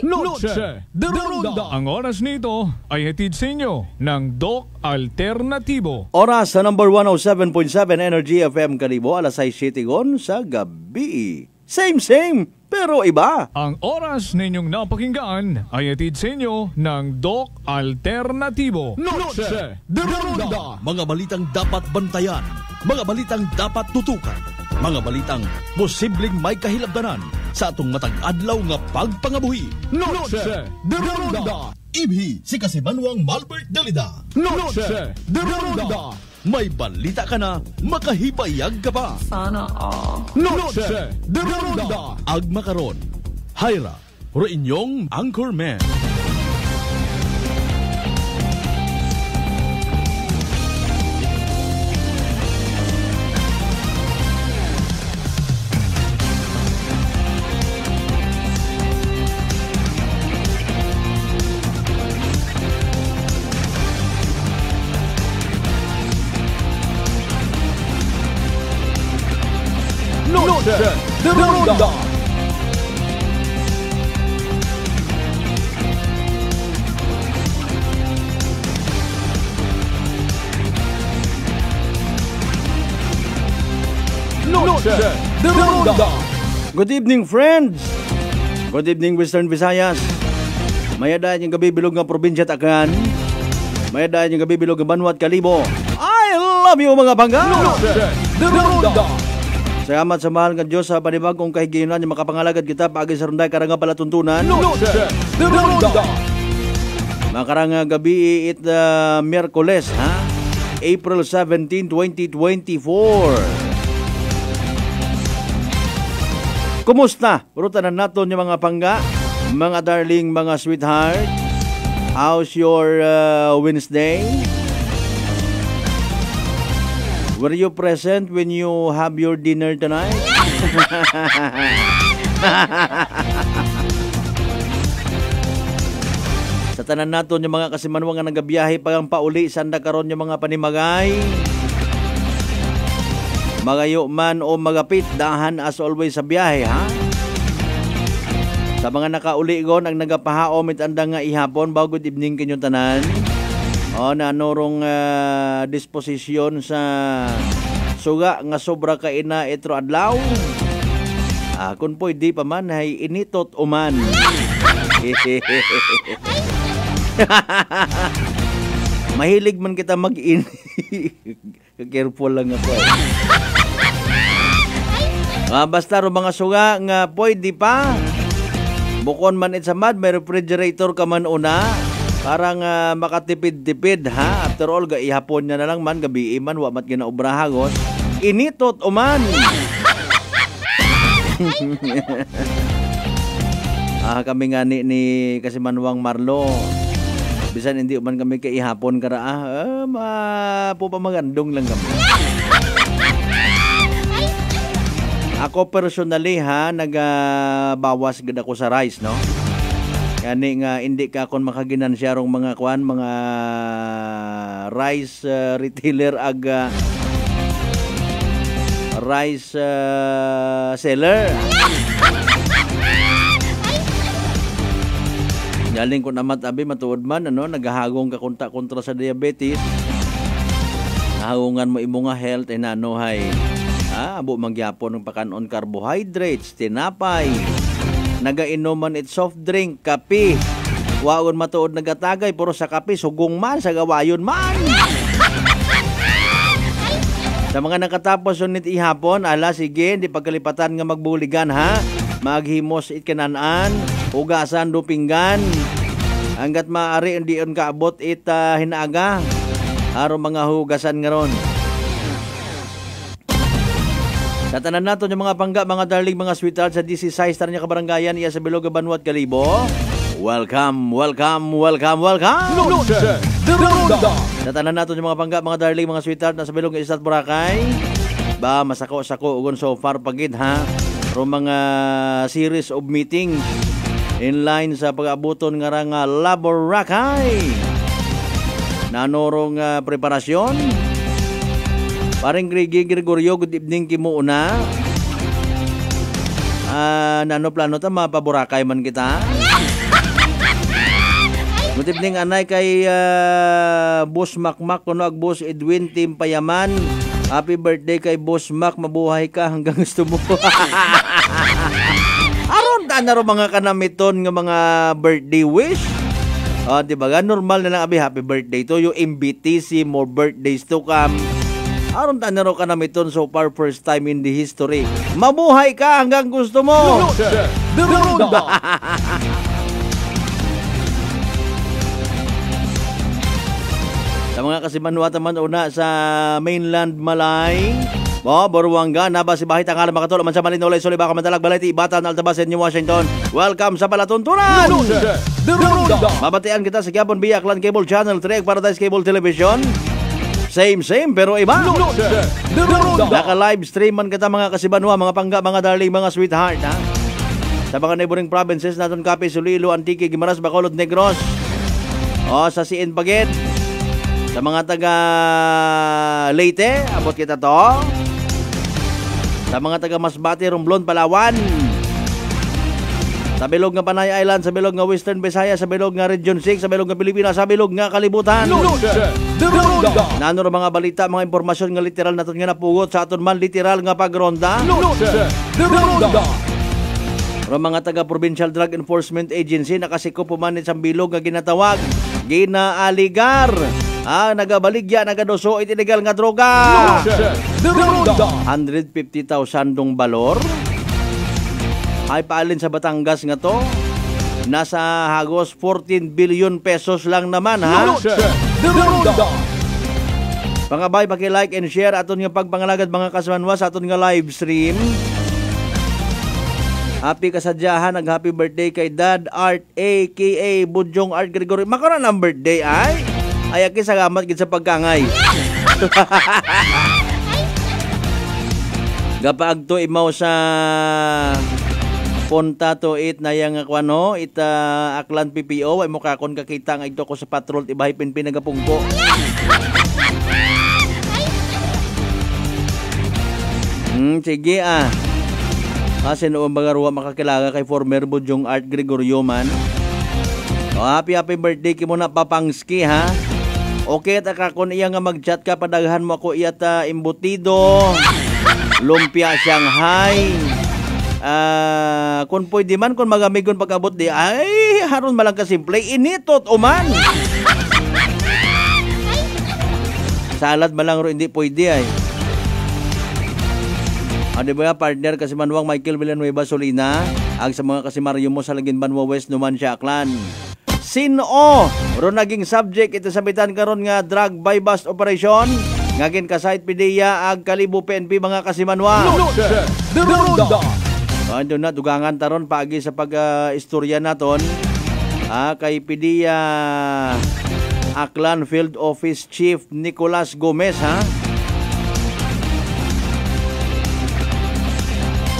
Noche de Ronda. Ang oras nito ay hatid sa inyo ng Doc Alternatibo. Oras sa number 107.7 Energy FM Kalibo, alas 6:07 sa gabi. Same, pero iba. Ang oras ninyong napakinggan ay hatid sa inyo ng Doc Alternatibo. Noche de Ronda. Mga balitang dapat bantayan, mga balitang dapat tutukan, mga balitang posibleng may kahilabdanan sa atong matag adlaw nga pagpangabuhi. Noche de Ronda. Ibhi si Kasimanwang Malbert Dalida. Noche de Ronda. May balita ka na, makahibayag ka pa. Sana all. Noche de Ronda. Agma karon, Hyra, ro inyong Anchorman. Noche de Ronda. Noche de Ronda. Good evening, friends. Good evening, Western Visayas. Mayadaan yung gabi bilog nga probinsya Takan. Mayadaan yung gabi bilog nga Banwat Kalibo. I love you mga bangga. Noche de Ronda. Salamat sa mahal nga Diyos sa panibagong kahiginan yung makapangalagad kita paagi sa runday karanga palatuntunan. Noche de Ronda. Makaranga gabi it Miyerkules, ha? April 17, 2024. Kumusta? Rutanan naton yung mga pangga, mga darling, mga sweetheart. How's your Wednesday? Were you present when you have your dinner tonight? Sa tanan naton yung mga kasimanwang nga nagabiyahe pagang pauli sanda karon yung mga panimagay. Magayo man o magapit, dahan as always sa biyahe, ha? Sa mga nakauligon ang nagapahaom itanda nga ihapon, good evening kinyong tanan. O na norong disposisyon sa suga nga sobra ka ina itro adlaw. Kung pwede pa man ay initot uman. Mahilig man kita mag-in. Careful lang ako. Basta ro mga suga nga pwede pa. Bukon man it sa mad, may refrigerator ka man una. Parang makatipid-tipid, ha? After all, ihapon niya na lang man, gabi man, wamat ginaubrahagos. Initot uman. Kami nga ni Kasimanwang Marlo. Bisan hindi uman kami kay ihapon kara. Pupamagandong lang kami. Ako personally, ha, nagabawas gid ako sa rice, no? Yani nga hindi ka kon makaginansyarong mga kuan, mga rice retailer rice seller. Galing ko naman abi matuod man nagahagong ka kontra sa diabetes. Nahagungan mo imo nga health ay nanuhay. Abo mangyapon ng pakanon carbohydrates, tinapay. Nagainuman it soft drink, kape. Waon matuod nagatagay, puro sa kape, sugong man, sa gawayon man. Sa mga nakatapos unit ihapon, sige, di pagkalipatan nga magbuligan, ha? Maghimos it kananan, hugasan do pinggan. Hanggat maaari, hindi yun kaabot it hinaaga. Haro mga hugasan nga ron. Sa tanan nato yung mga pangga, mga darling, mga sweetheart sa DC size tar niya kabarangayan iya sa Bilog Banwat Kalibo. Welcome. Noche de Ronda. Sa tanan nato yung mga pangga, mga darling, mga sweetheart na sa Bilog Isat Boracay. Masako-sako ugon so far pagid, ha. Ro mga series of meetings in line sa pag-abuton nga nga Laboracay. Nanorong preparasyon. Paring Gregorio, good evening kimo una. Nano plano ta mapaborakay man kita. Good evening anay kay Boss Makmak kuno ag Boss Edwin Team Payaman. Happy birthday kay Boss Mac, mabuhay ka hanggang gusto mo. Aron ta na ro mga kanamiton nga mga birthday wish. Diba ga normal na lang abi happy birthday to you, MBTC, more birthdays to come. Aron ta na ro kanamiton so far first time in the history. Mabuhay ka hanggang gusto mo. Sa mga kasimanwa taman una sa mainland Malay, Boruanga, Naba, Sibahay, Tangala, Makatol, man sa Malinolay, Solibaka, Mandalag, Balay, Ibatan, Altabas, New Washington. Welcome sa Palatuntunan! Mabatian kita sa Gabon Via Clan Cable Channel 3, Paradise Cable Television. Same, pero iba. Naka-live stream man kita mga kasimanwa, mga pangga, mga darling, mga sweetheart. Ha? Sa mga neighboring provinces natin, Cape, Sulilo, Antique, Guimaras, Bacolod, Negros. Sa Siin Paget. Sa mga taga Leyte, abot kita to. Sa mga taga Masbate, Romblon, Palawan. Sa bilog nga Panay Island, sa bilog nga Western Visayas, sa bilog nga Region 6, sa bilog nga Pilipinas, sa bilog nga Kalibutan. Nano ra mga balita, mga impormasyon nga literal naton nga napugot sa aton man literal nga pagronda. Ro mga taga Provincial Drug Enforcement Agency nakasiko pumanit sa bilog nga ginatawag ginaaligar. Nagabaligya, nagadoso, itilegal nga droga. 150,000 dong balor. Ay paalin sa Batangas nga to. Nasa hagos 14 billion pesos lang naman, ha? Pangabay, paki-like and share aton nga pagpangalagad mga kasmanwa sa aton nga live stream. Happy kasadyahan, nag-happy birthday kay Dad Art aka Budjong Art Gregory. Makaroon ang birthday ay aki salamat gid sa pagkangay. Gapag to imaw sa punta to it na yang kwano ita Aklan PPO ay mukha kon kakita nga ito ko sa patrol ibahay pinagapungko. Sige kasi noong mga ruwa makakilala kay former Budjong Art Gregorio man. Happy birthday ki mo na papangski ha. Okay, taka kung iya nga mag-chat ka, padaghan mo ako iyata imbutido, lumpia Shanghai. Kung pwede man, kung magamigon pag-abot di, ay, haron malang kasimple, initot uman. Salad malang ro, hindi pwede ay. Di ba partner kasi manuang Michael Villanueva Solina, ag sa mga kasi Mario mo sa Lagin Banwa West, Numancia, Aklan. Sino ro naging subject ito sa bitan karon nga drug buy bust operation ngagin ka site PDEA ag Kalibo PNP mga kasimanwa. Ando na dugangan taron paagi sa pag-istorya naton kay PDEA Aklan Field Office Chief Nicolas Gomez ha.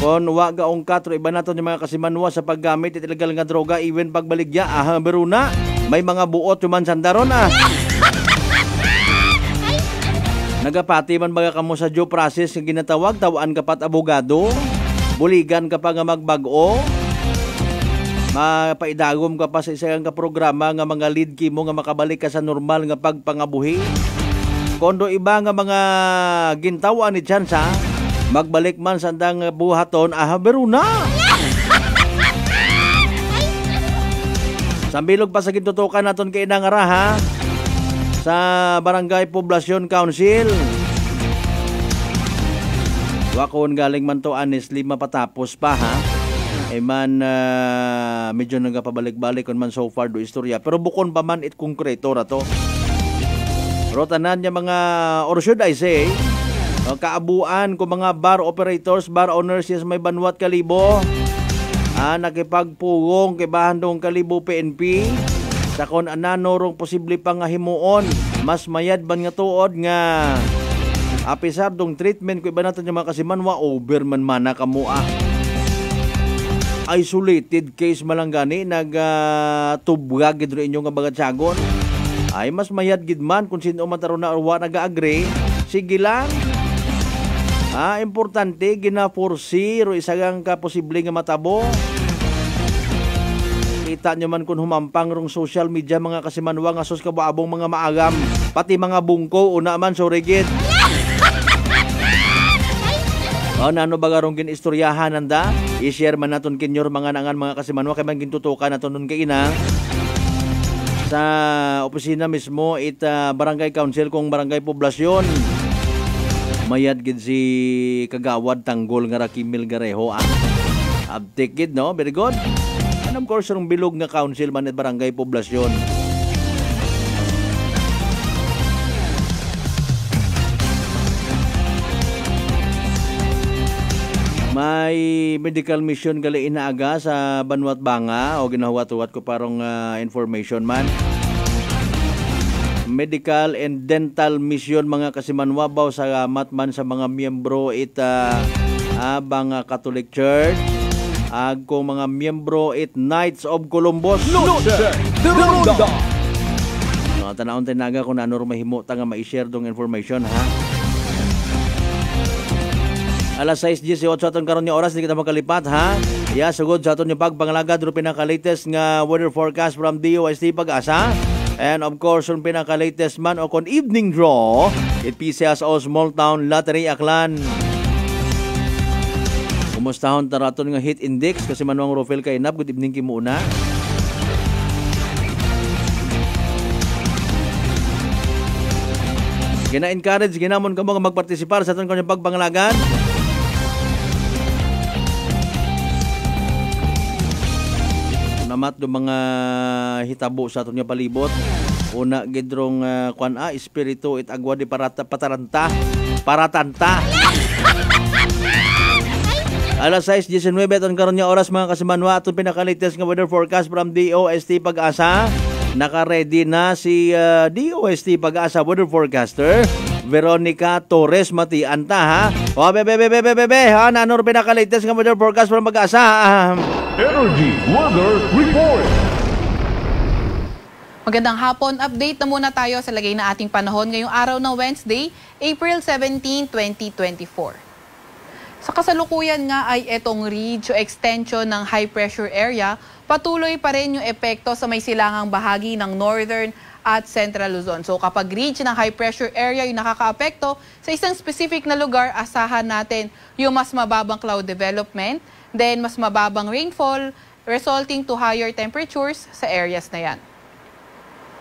Kon wa gaong katro iba naton yung mga kasimanwa sa paggamit at illegal nga droga even pagbaligya beruna may mga buot man sandaron Nagapati man baga kamo sa due process nga ginatawag tawaan kapat abogado buligan ka pa nga magbago mapaidagom ka pa sa isang ka programa nga mga lead kimo nga makabalik ka sa normal nga pagpangabuhi. Kondo iba nga mga gintawan ni Chansa magbalik man sa andang buhaton, beruna. Sambilog pa sa gintutukan naton kay Nangaraha sa Barangay Poblacion Council. Wakon galing man to honestly mapatapos pa ha. Medyo nagapabalik-balik kon man so far do istorya. Pero bukon pa man it konkreto ra to. Rotanan niya mga or should I say kaabuan ko mga bar operators, bar owners yes may Banwat Kalibo nakipagpugong kay Bahandong Kalibo PNP sa kon ananorong posible pang himuon mas mayad ban nga tuod nga apisar dong treatment ko iba natin yung mga kasimanwa over man mana kamua isolated case malanggani nagtubga gid ro inyo nga bagatsagon ay mas mayad gid man kung sino man taro na or wa naga-agree sige lang Importante, gina-foresee, ro isagang kaposible nga matabo. Kita nyo man kung humampang rong social media mga kasimanwa nga sus kabaabong mga maagam. Pati mga bungko, una man so rigid. Ano ba garong ginistoryahan nanda? I-share man naton kinyor mga nangan mga kasimanwa kay man gintutukan naton nun kay ina. Sa opisina mismo barangay council kung barangay poblasyon. Mayad gid si Kagawad Tanggol nga Rakimil Gareho. Abtik gid no? Very good. And of course rong bilog nga council man at barangay poblasyon. May medical mission gali inaaga sa Banwat Banga o ginahuwat-huwat ko parang information man. Medical and dental mission mga kasimanwabaw sa matman sa mga miyembro Banga Catholic Church. Kung mga miyembro Knights of Columbus. Noche de Ronda. Tanaon tinaga kung ano mahimo nga ma-share dong information ha. Alas 6:18 aton karon nga oras di kita makalipat ha. Sugod sa aton yung pagpangalagad ro pinaka-latest nga weather forecast from DOST Pag-asa. And of course, yung pinaka-latest man o kon evening draw, it PCS o Small Town Lottery Aklan. Kumustahon taraton nga hit index kasi manuang Rofel Kainab. Good evening kimuna. Gina-encourage, ginamon ka mo nga magpartisipar sa aton kanyang pagpangalagad. Namat do mga hitabo sa aton nga palibot. Una gidrong espiritu agwa di pataranta. Alas 6:19 aton karon nga oras mga kasimanwa aton pinaka-latest nga weather forecast from DOST Pag-asa. Naka-ready na si DOST Pag-asa weather forecaster Veronica Torres Matianta ha. O bebe ha nanor pinaka-latest nga weather forecast from Pag-asa. Energy Weather Report. Magandang hapon. Update na muna tayo sa lagay na ating panahon ngayong araw ng Wednesday, April 17, 2024. Sa kasalukuyan nga ay etong ridge o extension ng high pressure area, patuloy pa rin yung epekto sa may silangang bahagi ng northern at central Luzon. So kapag ridge ng high pressure area yung nakakaapekto sa isang specific na lugar, asahan natin yung mas mababang cloud development, then mas mababang rainfall resulting to higher temperatures sa areas na yan.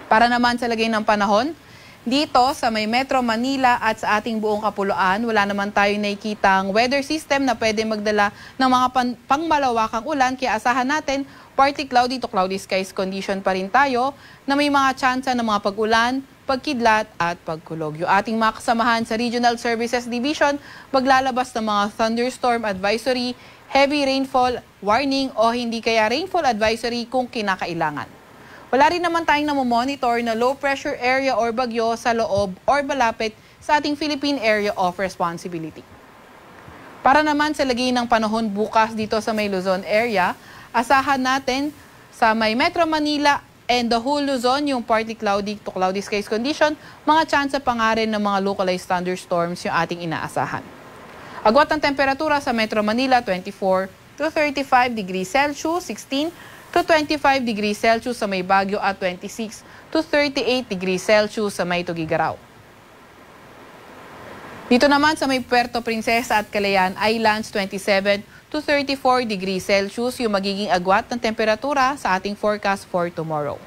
Para naman sa lagay ng panahon, dito sa may Metro Manila at sa ating buong Kapuluan, wala naman tayong nakikitang weather system na pwede magdala ng mga pangmalawakang ulan. Kaya asahan natin, partly cloudy to cloudy skies condition pa rin tayo na may mga tsansa ng mga pag-ulan, pagkidlat at pagkulog. Yung ating mga kasamahan sa Regional Services Division, maglalabas ng mga thunderstorm advisory, heavy rainfall warning o hindi kaya rainfall advisory kung kinakailangan. Wala rin naman tayong namomonitor na low pressure area or bagyo sa loob or malapit sa ating Philippine Area of Responsibility. Para naman sa lagay ng panahon bukas dito sa may Luzon area, asahan natin sa may Metro Manila and the whole Luzon yung partly cloudy to cloudy skies condition, mga tsansa pa nga rin ng mga localized thunderstorms yung ating inaasahan. Agwat ng temperatura sa Metro Manila, 24 to 35 degrees Celsius, 16 to 25 degrees Celsius sa may Baguio at 26 to 38 degrees Celsius sa may Tugigaraw. Dito naman sa may Puerto Princesa at Calayan Islands, 27 to 34 degrees Celsius yung magiging agwat ng temperatura sa ating forecast for tomorrow.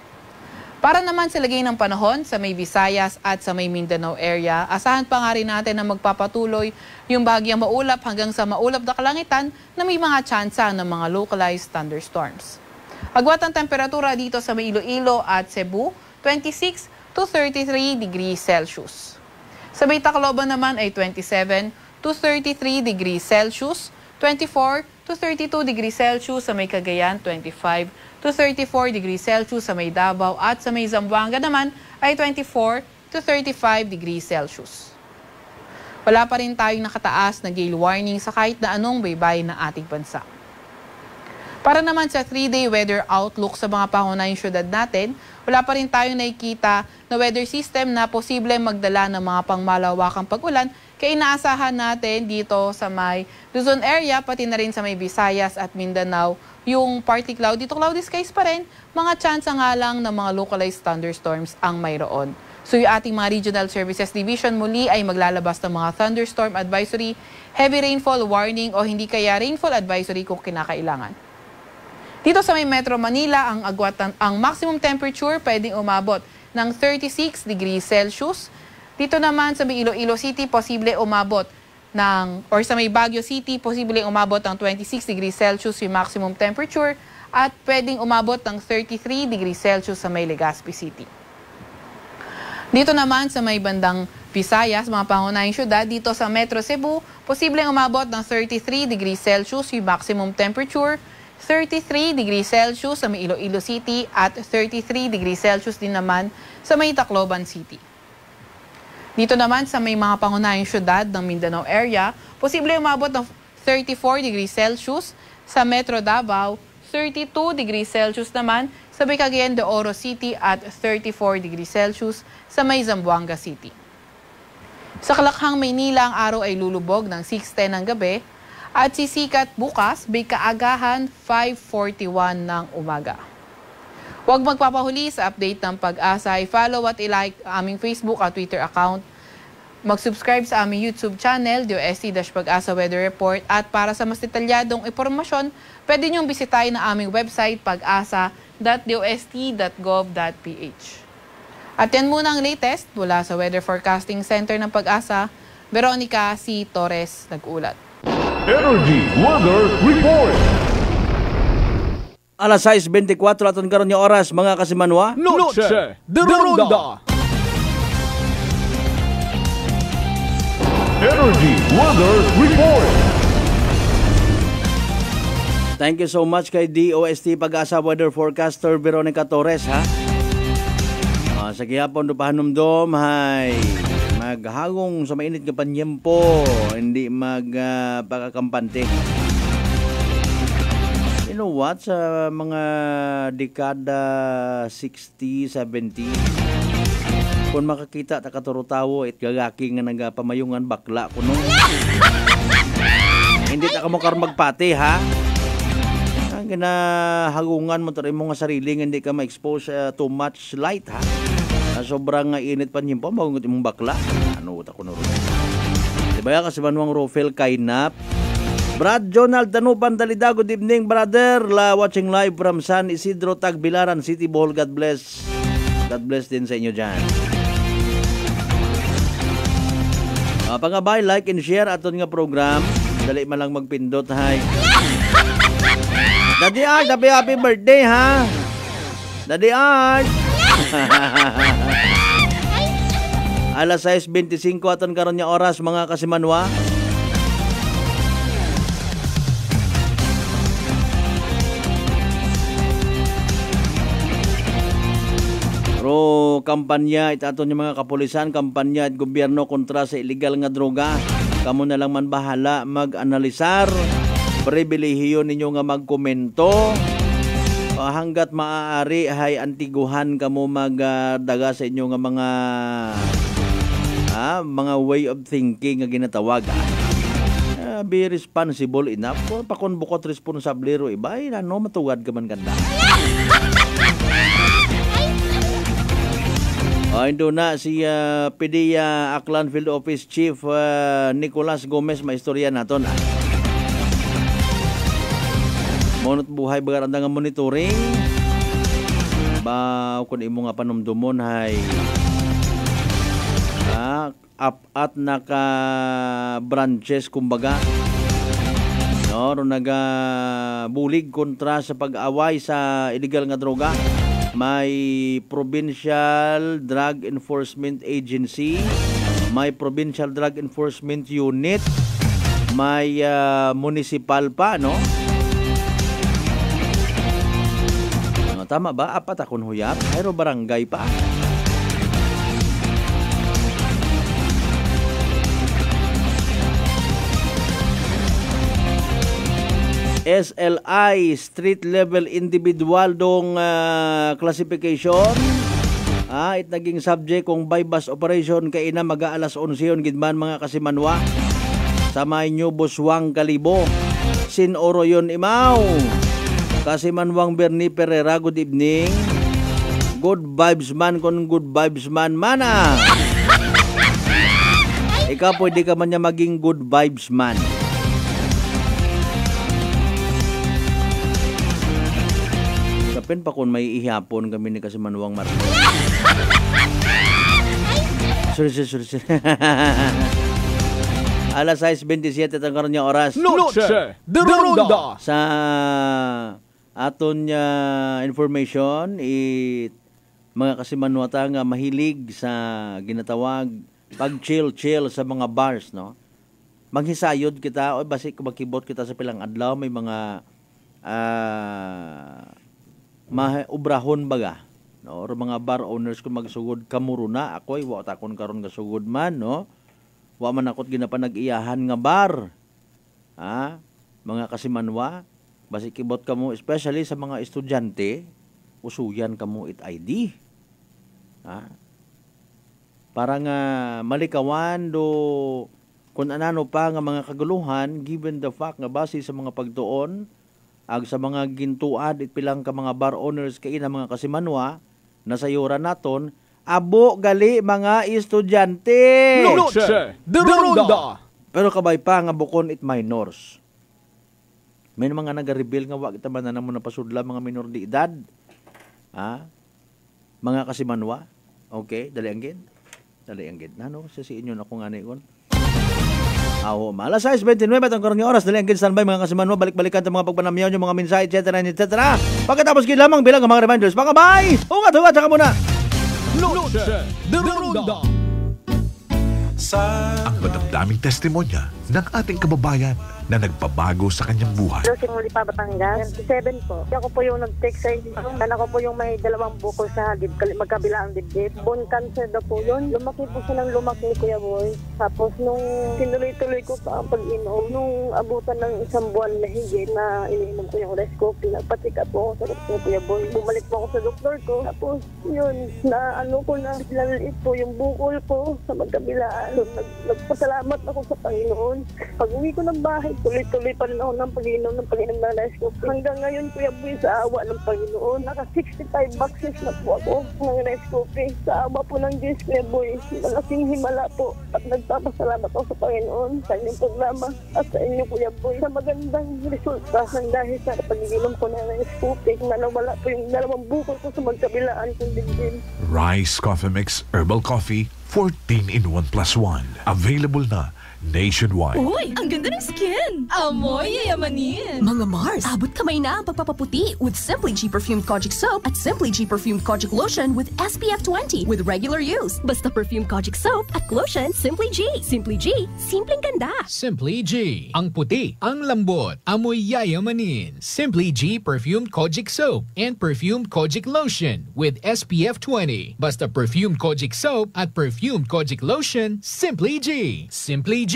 Para naman sa lagay ng panahon sa may Visayas at sa may Mindanao area, asahan pa nga rin natin na magpapatuloy yung bahagyang maulap hanggang sa maulap na kalangitan na may mga tsansa ng mga localized thunderstorms. Agwat ang temperatura dito sa may Iloilo at Cebu, 26 to 33 degrees Celsius. Sa may Tacloban naman ay 27 to 33 degrees Celsius, 24 to 32 degrees Celsius sa may Cagayan, 25 to 34 degrees Celsius sa may Davao at sa may Zamboanga naman ay 24 to 35 degrees Celsius. Wala pa rin tayong nakataas na gale warning sa kahit na anong baybay ng ating bansa. Para naman sa 3-day weather outlook sa mga pangunahing syudad natin, wala pa rin tayong nakikita na weather system na posible magdala ng mga pangmalawakang pag-ulan, Kaya inaasahan natin dito sa may Luzon area, pati na rin sa may Visayas at Mindanao, yung partly cloudy to cloudy skies pa rin, mga chance nga lang ng mga localized thunderstorms ang mayroon. So yung ating mga Regional Services Division muli ay maglalabas ng mga thunderstorm advisory, heavy rainfall warning o hindi kaya rainfall advisory kung kinakailangan. Dito sa may Metro Manila, ang maximum temperature pwedeng umabot ng 36 degrees Celsius. Dito naman sa may Iloilo City, posible umabot or sa may Baguio City, posible umabot ng 26 degrees Celsius yung maximum temperature at pwedeng umabot ng 33 degrees Celsius sa may Legazpi City. Dito naman sa may bandang Visayas, mga pangunahing syudad, dito sa Metro Cebu, posibleng umabot ng 33 degrees Celsius yung maximum temperature, 33 degrees Celsius sa may Iloilo City at 33 degrees Celsius din naman sa may Tacloban City. Dito naman sa may mga pangunahing syudad ng Mindanao area, posibleng umabot ng 34 degrees Celsius sa Metro Davao, 32 degrees Celsius naman sa may Cagayan de Oro City at 34 degrees Celsius sa may Zamboanga City. Sa Kalakhang, Maynila, ang araw ay lulubog ng 6:10 ng gabi at sisikat bukas may kaagahan 5:41 ng umaga. Huwag magpapahuli sa update ng Pag-asa. I-follow at i-like ang aming Facebook at Twitter account. Mag-subscribe sa aming YouTube channel, DOST-Pag-asa Weather Report. At para sa mas detalyadong impormasyon, pwede niyong bisitahin ang aming website, pag-asa.dost.gov.ph. At yan muna ang latest mula sa Weather Forecasting Center ng Pag-asa. Veronica C. Torres nag-ulat. Energy Weather Report. Alas 6:24 aton karon nga oras, mga kasimanwa. Noche de Ronda. Energy Weather Report. Thank you so much kay DOST Pag-asa Weather Forecaster Veronica Torres, ha. Sa gihapon do pahanumdom hay maghagong sa mainit nga panyempo, hindi pagkakampante. You know what? Sa mga dekada 60, 70, kung makakita ta katuro-tawo it gagaki nga nagapamayungan bakla kuno. Hindi ta kamo karon magpati, ha? Ang ginahagungan mo tayo mo nga sarili nga hindi ka ma-expose too much light, ha? Sobrang init pa niyo po, magungot imong bakla. Ano ta kuno ron? Diba kasi manuang Rofel Kainap? Brad Jonald Danupan Dalida, good evening brother. Watching live from San Isidro, Tagbilaran City, Bohol. God bless. God bless din sa inyo dyan. Pangabay, like and share aton nga program. Dali man lang magpindot, hay. Daddy Art, happy birthday, ha? Daddy Art. Alas 6:25 aton karon nga oras, mga kasimanwa. Pero kampanya itaton yung mga kapulisan, kampanya at gobyerno kontra sa illegal nga droga. Kamu na lang man bahala mag-analisar. Pribilehiyo ninyo nga magkomento. Hanggat maaari ay antiguhan kamo magdaga sa inyo nga mga way of thinking nga ginatawag. Be responsible enough. Pakon bukot responsable ro iba, ano matugad ka man ganda. Indo na si PDEA Aklan Field Office Chief Nicolas Gomez, maistorya naton. Monot buhay bagaranda nga monitoring. Ba kun imo nga panumdumon hay up at naka branches kumbaga. No, ro naga bulig kontra sa pag-away sa illegal nga droga. May Provincial Drug Enforcement Agency, may Provincial Drug Enforcement Unit, may municipal pa, no? Tama ba? Apat akong huyap? Mayro barangay pa. SLI, street level individual dong classification. It naging subject kung bypass operation kay ina mag-aalas 11 yun gidman mga kasimanwa. Sa may New Buswang Kalibo. Sin oro yun imaw. Kasimanwang Bernie Pereira, good evening. Good vibes man kung good vibes man mana. Ikaw pwede ka man niya maging good vibes man. Kapin pa kung may ihapon kami ni Kasimanwang Marino. Sorry. Alas 6:27 ang karon niya oras. Noche de Ronda. Sa aton niya information, mga Kasimanwata nga mahilig sa ginatawag pag-chill sa mga bars, no? Maghisayod kita, o basi makibot kita sa pilang adlaw, may mga ubrahon baga, no? Or mga bar owners kung magsugod kamuruna, ako'y wa takon karon gasugod man, no? Wa man akot ginapanag-iyahan nga bar. Mga Kasimanwa, basi kibot kamo, especially sa mga estudyante, usuyan kamo it ID. Para nga malikawan do kung anano pa nga mga kaguluhan, given the fact nga base sa mga pagtuon ag sa mga gintuad it pilang ka mga bar owners kay na mga Kasimanwa na sayuran naton, abo gali mga estudyante. Noche de Ronda. Pero kabay pa nga bukon it minors. May mga nag-reveal nga wa kita man na mo napasudla mga minor de edad. Mga Kasimanwa. Okay, dali ang gid. Nano sa si inyo na ko ngani kon. Alas 6:29 ang karong oras, dali ang gid standby mga Kasimanwa, balik-balikan ta mga pagpanamyaw nyo, mga mensahe etc. Pagkatapos gid lamang bilang mga reminders. Mga bye. Ungat saka muna. Noche de Ronda. Ang madamdaming testimonya ng ating kababayan na nagpabago sa kanyang buhay. Simuli pa Batangas, 27 po. Ako po yung nag-text sa inyo. Ako po yung may 2 bukol sa magkabila ang dibdib. Bone cancer daw po yun. Lumaki po siya ng lumaki, Kuya Boy. Tapos nung tinuloy-tuloy ko pa ang pag-inom, nung abutan ng 1 buwan na higit na iniinom ko yung Rescope, nagpatika po ako sa doktor, Kuya Boy. Bumalik po ako sa doktor ko. Tapos yun, nalaliit po yung bukol ko sa magkabilaan. Nagpasalamat ako sa Panginoon. Pag-uwi ko ng bahay, tuloy-tuloy pa rin ako ng pag-inom ng Rescope. Hanggang ngayon, Kuya Boy, sa awa ng Panginoon, naka 65 boxes na po ako ng Rescope. Sa awa po ng Diyos, Kuya Boy, malaking himala po. At nagpapasalamat ako sa Panginoon sa inyong programa at sa inyo, Kuya Boy, sa magandang resulta ng dahil sa pag-inom ko ng Rescope na nawala po yung 2 bukol ko sa magkabilaan kong dibdib. Rice Coffee Mix Herbal Coffee 14-in-1+1. Available na nationwide. Uy, ang ganda ng skin! Amoy yayamanin! Mga Mars, abot kamay na ang pagpapaputi with Simply G Perfumed Kojic Soap at Simply G Perfumed Kojic Lotion with SPF 20 with regular use. Basta Perfumed Kojic Soap at Lotion, Simply G. Simply G, simpleng ganda. Simply G. Ang puti, ang lambot, amoy yayamanin. Simply G Perfumed Kojic Soap and Perfumed Kojic Lotion with SPF 20. Basta Perfumed Kojic Soap at Perfumed Kojic Lotion, Simply G. Simply G.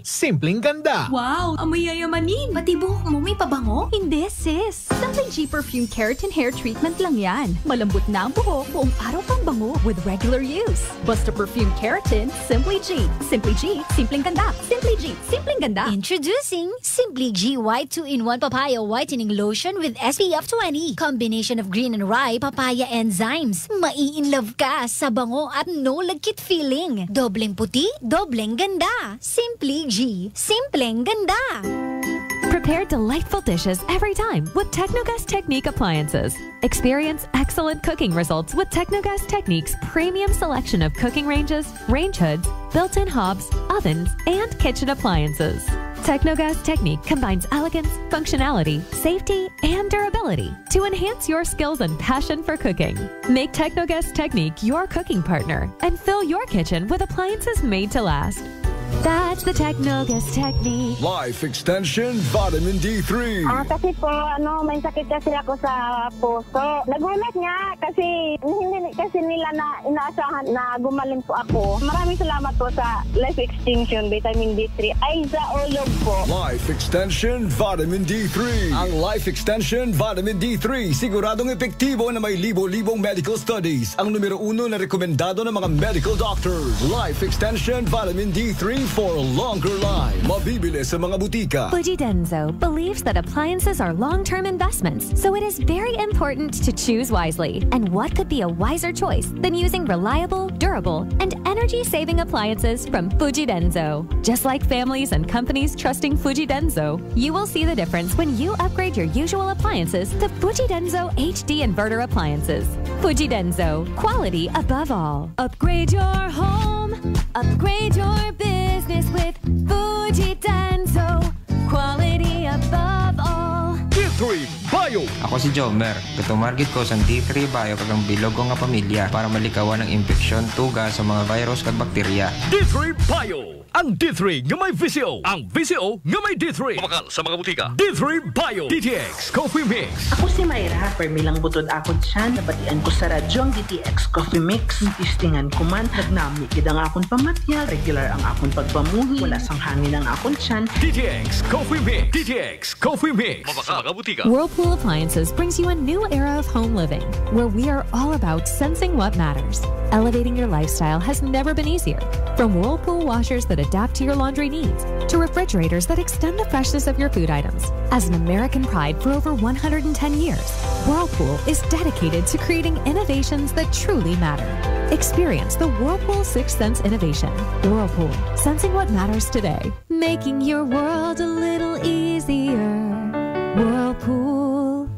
Simpleng ganda. Wow, amoy yayamanin. Pati buhok mo may pabango? Hindi, sis. Simply G Perfumed Keratin Hair Treatment lang yan. Malambot na ang buhok, buong araw pang bango with regular use. Basta Perfumed Keratin, Simply G. Simply G, simpleng ganda. Simply G, simpleng ganda. Introducing Simply G White 2-in-1 Papaya Whitening Lotion with SPF 20. Combination of green and rye papaya enzymes. Mai-in-love ka sa bango at no lagkit feeling. Dobleng puti, dobleng ganda. Simply G, simpleng ganda. Prepare delightful dishes every time with Technogas Technique appliances. Experience excellent cooking results with Technogas Technique's premium selection of cooking ranges, range hoods, built-in hobs, ovens, and kitchen appliances. Technogas Technique combines elegance, functionality, safety, and durability to enhance your skills and passion for cooking. Make Technogas Technique your cooking partner and fill your kitchen with appliances made to last. That's the Technogas technique. Life Extension Vitamin D3. Kasi po, may sakit kasi ako sa puso. Nagulat nga kasi hindi kasi nila na inaasahan na gumaling po ako. Maraming salamat po sa Life Extension Vitamin D3. Ay, sa ulog po. Life Extension Vitamin D3. Ang Life Extension Vitamin D3 siguradong epektibo na may libo-libong medical studies. Ang numero 1 na rekomendado ng mga medical doctors. Life Extension Vitamin D3 for a longer life. Mabibili sa mga butika. Fujidenzo believes that appliances are long-term investments, so it is very important to choose wisely. And what could be a wiser choice than using reliable, durable, and energy-saving appliances from Fujidenzo? Just like families and companies trusting Fujidenzo, you will see the difference when you upgrade your usual appliances to Fujidenzo HD inverter appliances. Fujidenzo, quality above all. Upgrade your home, upgrade your business with Fujidenzo, quality above all. D3 Bio. Ako si Jomer. Gatumargit ko sa D3 Bio kagang bilog ko nga pamilya para malikawan ng infeksyon, tuga sa mga virus kag bakterya. D3 Bio. Ang D3 nga may VCO. Ang VCO nga may D3. Mamakal sa mga butika. D3 Bio. DTX Coffee Mix. Ako si Mayra. Permilang butod ako dyan. Nabatian ko sa radyo ang DTX Coffee Mix. Tistingan ko man. Nagnamikid ang akong pamatyal. Regular ang akong pagpamuhi. Wala sang hangin ang akong tiyan. DTX Coffee Mix. DTX Coffee Mix. Mamakal sa mga butika. Whirlpool Appliances brings you a new era of home living, where we are all about sensing what matters. Elevating your lifestyle has never been easier. From Whirlpool washers that adapt to your laundry needs, to refrigerators that extend the freshness of your food items. As an American pride for over 110 years, Whirlpool is dedicated to creating innovations that truly matter. Experience the Whirlpool Sixth Sense innovation. Whirlpool, sensing what matters today. Making your world a little easier. Whirlpool.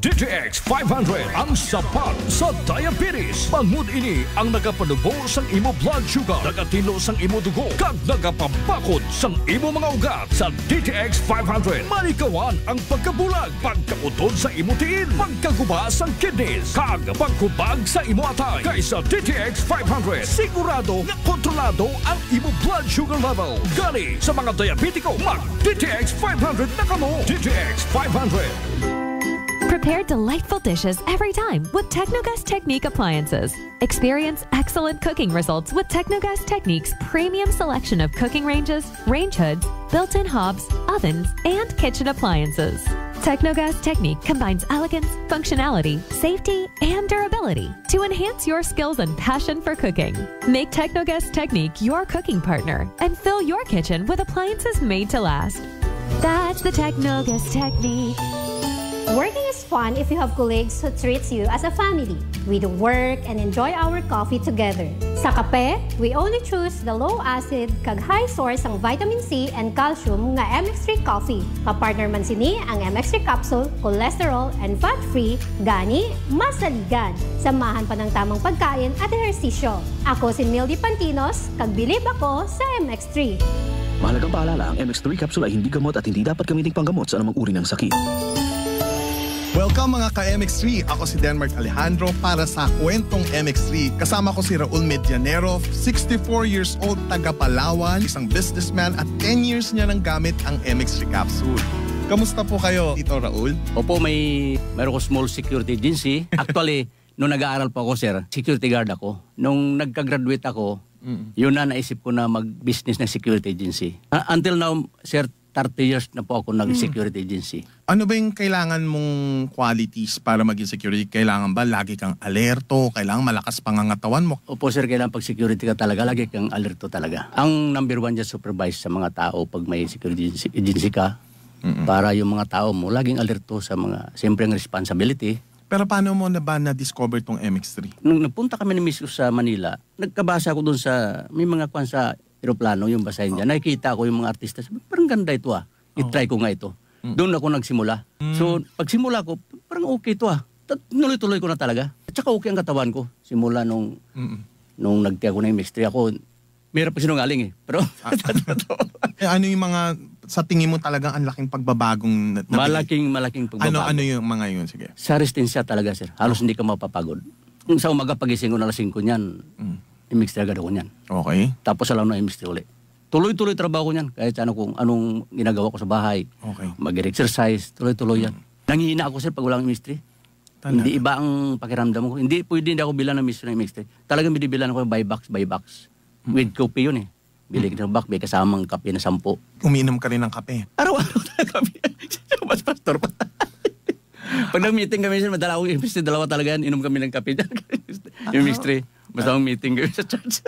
DTX 500 ang sapat sa diabetes. Bangod ini ang nagapanubo sang imo blood sugar, nagatino sang imo dugo, kag nagapabakod sang imo mga ugat. Sa DTX 500, malikawan ang pagkabulag, pagkautod sa imo tiin, pagkaguba sang kidneys, kag pagkubag sa imo atay. Kaysa DTX 500, sigurado nga kontrolado ang imo blood sugar level. Gali sa mga diabetiko, mag DTX 500 na kamo. DTX 500. Prepare delightful dishes every time with Technogas Technique appliances. Experience excellent cooking results with Technogas Technique's premium selection of cooking ranges, range hoods, built-in hobs, ovens, and kitchen appliances. Technogas Technique combines elegance, functionality, safety, and durability to enhance your skills and passion for cooking. Make Technogas Technique your cooking partner and fill your kitchen with appliances made to last. That's the Technogas Technique. Working is fun if you have colleagues who treats you as a family. We do work and enjoy our coffee together. Sa kape, we only choose the low-acid kag high source ang vitamin C and calcium nga MX3 coffee. Kapartner man sini ang MX3 capsule, cholesterol, and fat-free, gani, masaligan. Samahan pa ng tamang pagkain at ehersisyo. Ako si Mildy Pantinos, kag bilib ako sa MX3. Mahalagang paalala, ang MX3 capsule ay hindi gamot at hindi dapat gamiting panggamot sa anumang uri ng sakit. Welcome mga ka-MX3! Ako si Denmark Alejandro para sa Kwentong MX3. Kasama ko si Raul Medianero, 64 years old, taga Palawan, isang businessman at 10 years niya nang gamit ang MX3 capsule. Kamusta po kayo, Tito Raul? Opo, mayroon ko small security agency. Actually, nung nag-aaral pa ako, sir, security guard ako. Nung nagka-graduate ako, yun na naisip ko na mag-business ng security agency. Until now, sir, 30 years na po ako nag-security agency. Ano ba yung kailangan mong qualities para maging security? Kailangan ba lagi kang alerto? Kailangan malakas pangangatawan mo? Opo sir, kailangan pag security ka talaga, lagi kang alerto talaga. Ang number one dyan, supervise sa mga tao pag may security agency ka. Para yung mga tao mo, laging alerto sa mga, siyempre ang responsibility. Pero paano mo na ba na-discover tong MX3? Nung napunta kami ni Miss sa Manila, nagkabasa ko dun sa, may mga kwan sa aeroplano, yung basahin dyan. Nakikita ko yung mga artista, parang ganda ito I-try ko nga ito. Doon ako nagsimula. So, pagsimula ko, parang okay ito Nuloy-tuloy ko na talaga. At saka okay ang katawan ko. Simula nung nagtiya ko na yung MX3 ako, mayroon pa sinungaling Pero, ano yung mga, sa tingin mo talagang ang laking pagbabagong malaking pagbabago. Ano yung mga yun? Sige. Sa resistensya talaga, sir. Halos hindi ka mapapagod. Sa umaga pagising ko na 5 niyan, MX3 agad ako niyan. Okay. Tapos alam na MX3 ulit. tuloy-tuloy trabaho ko niyan. Kahit kung anong ginagawa ko sa bahay. Okay. Mag-exercise, tuloy-tuloy yan. Nangihina ako sir pag walang chemistry. Hindi iba ang pakiramdam ko. Hindi ako bilan ng chemistry. Talagang binibilan ko by box. With coffee yun eh. Bili ka ng box, may kasamang kape na 10. Umiinom ka rin ng kape? Araw-araw na kape. Mas pastor pa. Pag nag-meeting kami sir, madala akong chemistry, dalawa talaga yan, inom kami ng kape dyan. Chemistry. Basta akong meeting kami sa church.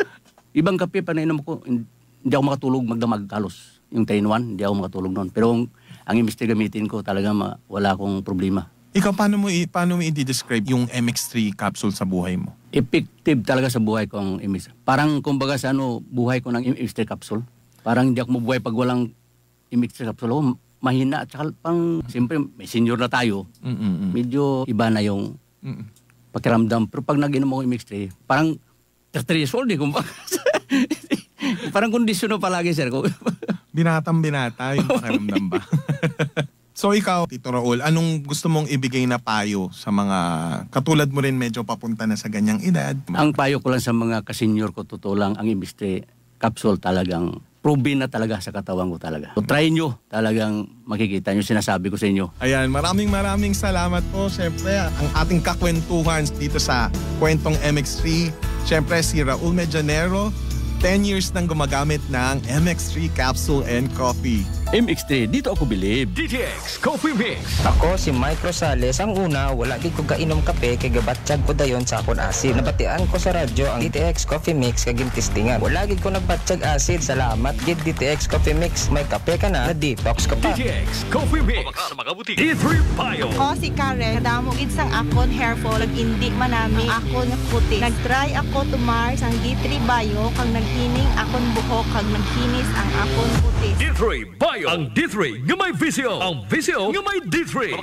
Ibang kape pa na inom ko, hindi ako makatulog magdamag halos. Yung 3-in-1, hindi ako makatulog noon. Pero ang chemistry gamitin ko, talaga wala akong problema. Ikaw, paano mo i-describe yung MX3 capsule sa buhay mo? Effective talaga sa buhay ko ang MX. Parang kumbaga sa buhay ko ng MX3 capsule. Parang hindi ako mabuhay pag walang MX3 capsule. Mahina. At saka siyempre, may senior na tayo. Medyo iba na yung pakiramdam. Pero pag nag-inom ako MX3, parang 30 years old eh. Parang kondisyon palagi, sir. Binatang-binata yung pakiramdam ba? So ikaw, Tito Raul, anong gusto mong ibigay na payo sa mga katulad mo rin medyo papunta na sa ganyang edad? Ang payo ko lang sa mga kasenyor ko, totoo lang, ang MX3 capsule talagang proven na talaga sa katawan ko talaga. So try nyo, talagang makikita nyo, sinasabi ko sa inyo. Ayan, maraming salamat po. Siyempre, ang ating kakwentuhan dito sa Kwentong MX3. Siyempre, si Raul Medianero, 10 years nang gumagamit ng MX3 capsule and coffee. MX3, dito ako bilib. DTX Coffee Mix. Ako si Mike Rosales. Ang una, wala di ko kainom kape kay gabatsyag ko dayon sa akon acid. Nabatian ko sa radyo ang DTX Coffee Mix kay gintistingan. Wala gid ko nagbatsyag acid. Salamat gid DTX Coffee Mix. May kape ka na detox ka pa. DTX Coffee Mix. D3 Bio. Ako si Karen. Kadamo gid sang akon hair fall. Indi manami akon nga puti. Nagtry ako tumar sang D3 Bio kang naghining akon buhok kag naghinis ang akon puti. D3 Bio. Ang D3 nga may visio. Ang visio nga may D3.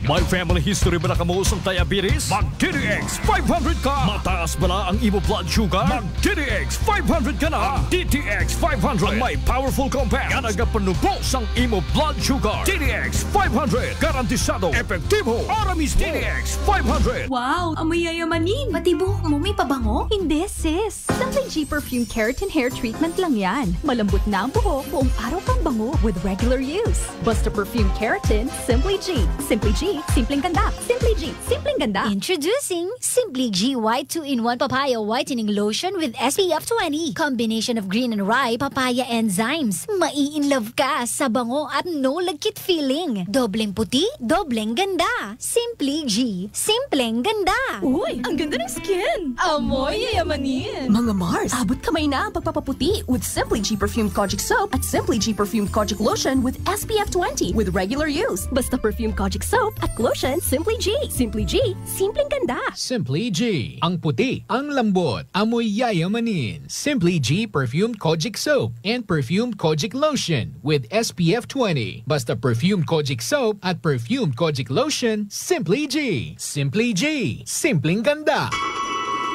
May family history ba na kamuos ang diabetes? Mag-DTX 500 ka. Mataas bala ang imo blood sugar? Mag-DTX 500 ka na. Ang DTX 500 ang may powerful compounds nga nagapanubos ang imo blood sugar. DTX 500 garantisado, epektibo, aramis. DTX 500. Wow, amoy yayamanin. Pati buhok mo may pabango? Hindi sis. Simply G Perfume Keratin Hair Treatment lang yan. Malambot na ang buhok, buong araw kang bango with regular use. Basta Perfume Keratin, Simply G. Simply G, simpleng ganda. Simply G, simpleng ganda. Introducing Simply G White 2-in-1 Papaya Whitening Lotion with SPF 20. Combination of green and rye papaya enzymes. Mai-in-love ka sa bango at no lagkit feeling. Dobleng puti, dobleng ganda. Simply G, simpleng ganda. Uy, ang ganda ng skin. Amoy yayamanin. Mga Mars, abot kamay na ang pagpapaputi with Simply G Perfumed Kojic Soap at Simply G Perfumed Kojic Lotion with SPF 20 with regular use. Basta Perfumed Kojic Soap at Lotion, Simply G. Simply G, simpleng ganda. Simply G. Ang puti, ang lambot, amoy yayamanin. Simply G Perfumed Kojic Soap and Perfumed Kojic Lotion with SPF 20. Basta Perfumed Kojic Soap at Perfumed Kojic Lotion, Simply G. Simply G. Simpleng ganda.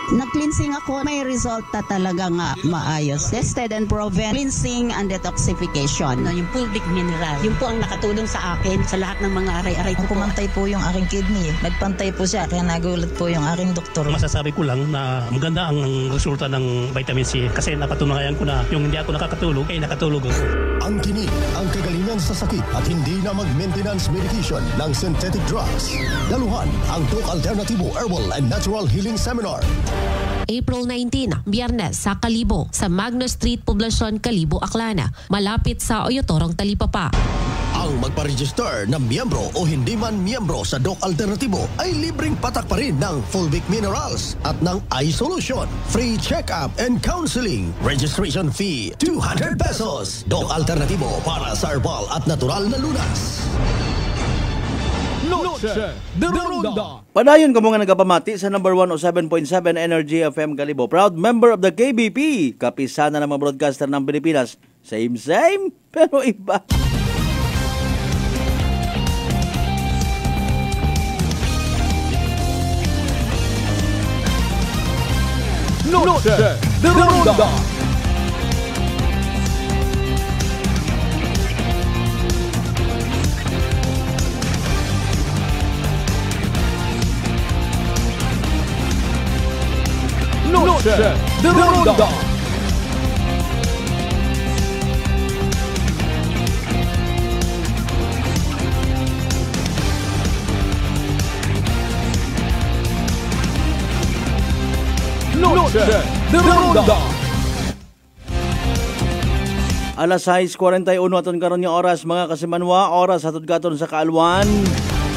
Nag-cleansing ako, may resulta talaga nga maayos. Tested and proven, cleansing and detoxification. Yung fulvic mineral, yun po ang nakatulong sa akin sa lahat ng mga aray-aray ko. Pumantay po yung aking kidney. Nagpantay po siya, kaya nagulat po yung aking doktor. Masasabi ko lang na maganda ang resulta ng vitamin C kasi napatunayan ko na yung hindi ako nakakatulog, ay nakatulog ako. Ang tinig, ang kagalingan sa sakit at hindi na mag-maintenance medication ng synthetic drugs. Daluhan ang Doc Alternativo Herbal and Natural Healing Seminar. April 19, Biyernes sa Kalibo, sa Magno Street, Poblacion, Kalibo, Aklana, malapit sa Oyotorong, Talipapa. Ang magpa-register na miyembro o hindi man miyembro sa Doc Alternativo ay libreng patak pa rin ng Fulvic Minerals at ng Eye Solution. Free check-up and counseling. Registration fee, 200 pesos. Doc Alternativo para sa herbal at natural na lunas. Noche de Ronda. Padayon ka mga nagapamati sa number 107.7 Energy FM Kalibo. Proud member of the KBP. Kapisana ng mga broadcaster ng Pilipinas. Same, pero iba. Noche de Ronda. Noche de Ronda. Noche de Ronda. Alas 6:41 aton karon nga oras mga kasimanwa, oras atod katon sa kaalwan.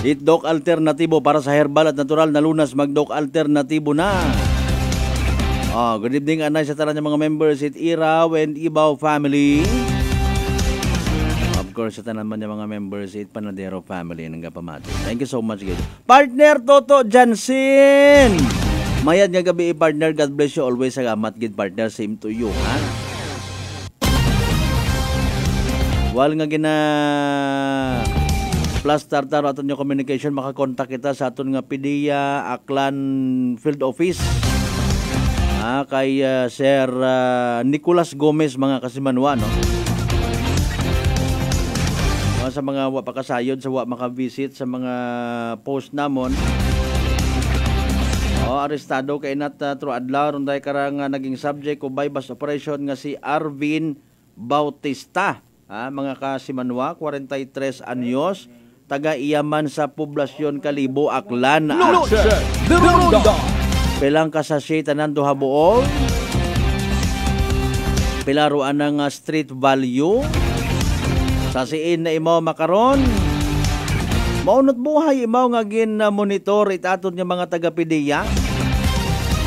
Itdok alternatibo para sa herbal at natural na lunas, magdok alternatibo na. Good evening anay sa tanan ng mga members it Iraw and Ibaw family. Of course sa tanan man ng mga members it Panadero family ng Gapamati. Thank you so much guys. Partner Toto Jansen. Mayad nga gabi partner, God bless you always. Salamat gid partner, same to you ha. Wal nga gina plus tartar aton yung communication, makakontak kita sa aton nga PDEA Aklan Field Office kay Sir Nicolas Gomez mga kasimanwa no. Sa mga wa pakasayod, sa wa makavisit sa mga post namon arestado kay nat tro adlaw runday karang naging subject o bypass operation nga si Arvin Bautista. Mga kasimanwa, 43 anyos, taga Iyaman sa poblasyon Kalibo, Aklan. Noche de Ronda. Pilang kasasya tanan duha buol. Pilaruan ng street value. Sasiin na imaw makaron. Maunot buhay imaw nga gin-monitor itaton nga mga taga-PDEA.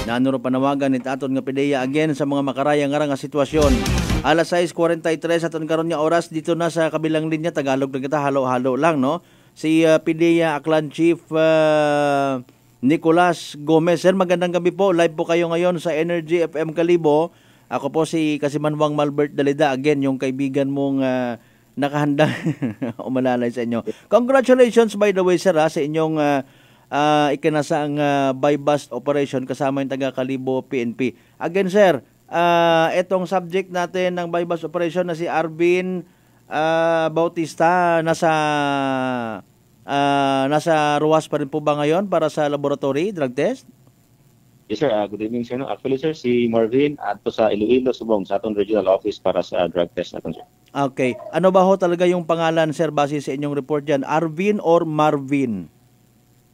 Nanuro panawagan itaton nga PDEA again sa mga makarayang nga sitwasyon. Alas 6:43 aton karon nga oras dito na sa kabilang linya Tagalog na kita, halo-halo lang no. Si PDEA Aklan Chief Nicolas Gomez. Sir, magandang gabi po. Live po kayo ngayon sa Energy FM Kalibo. Ako po si Kasimanwang Malbert Dalida, again yung kaibigan mong nakahanda umalalay sa inyo. Congratulations by the way sir sa inyong ikinasaang bypass operation kasama yung taga Kalibo PNP. Again sir, etong subject natin ng bypass operation na si Arvin Bautista nasa ruwas pa rin po ba ngayon para sa laboratory drug test? Yes sir, good evening sir. No? Actually sir, si Marvin ato sa Iloilo, Subong, sa atong regional office para sa drug test natin sir. Okay. Ano ba ho talaga yung pangalan sir base sa inyong report dyan? Arvin or Marvin?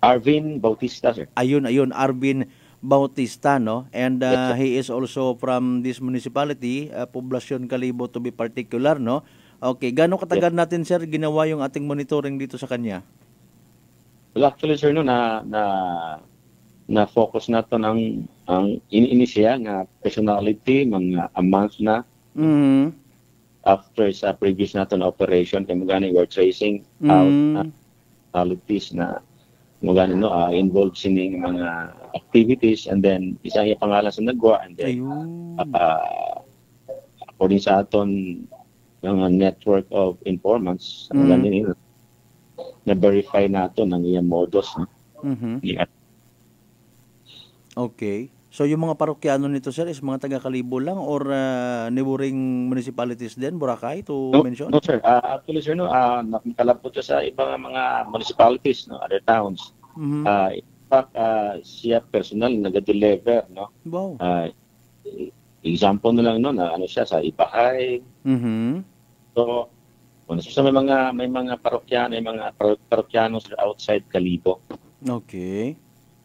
Arvin Bautista sir. Ayun, Arvin Bautista no, and yes, he is also from this municipality, Poblacion Kalibo to be particular no. Okay, gaano katagal natin sir ginawa yung ating monitoring dito sa kanya? Well actually sir no na focus nato ang inisiya nga personality mga a month na after sa previous nato na operation kay magani we're tracing out personalities na magani no involved sining mga activities, and then isa yung pangalan sa nagwa, and then according sa aton ng network of informants na verify nato ng iyang modus no? Yeah. Okay. So yung mga parokyano nito sir is mga taga Kalibo lang or neighboring municipalities din, Boracay to mention? No sir, actually sir no, nakalapot sa ibang mga municipalities no, other towns. In fact, siya personal nag-deliver no. Wow. Example na lang no na ano siya sa Ibahay. So kung sa may mga parokyano outside Kalibo. Okay.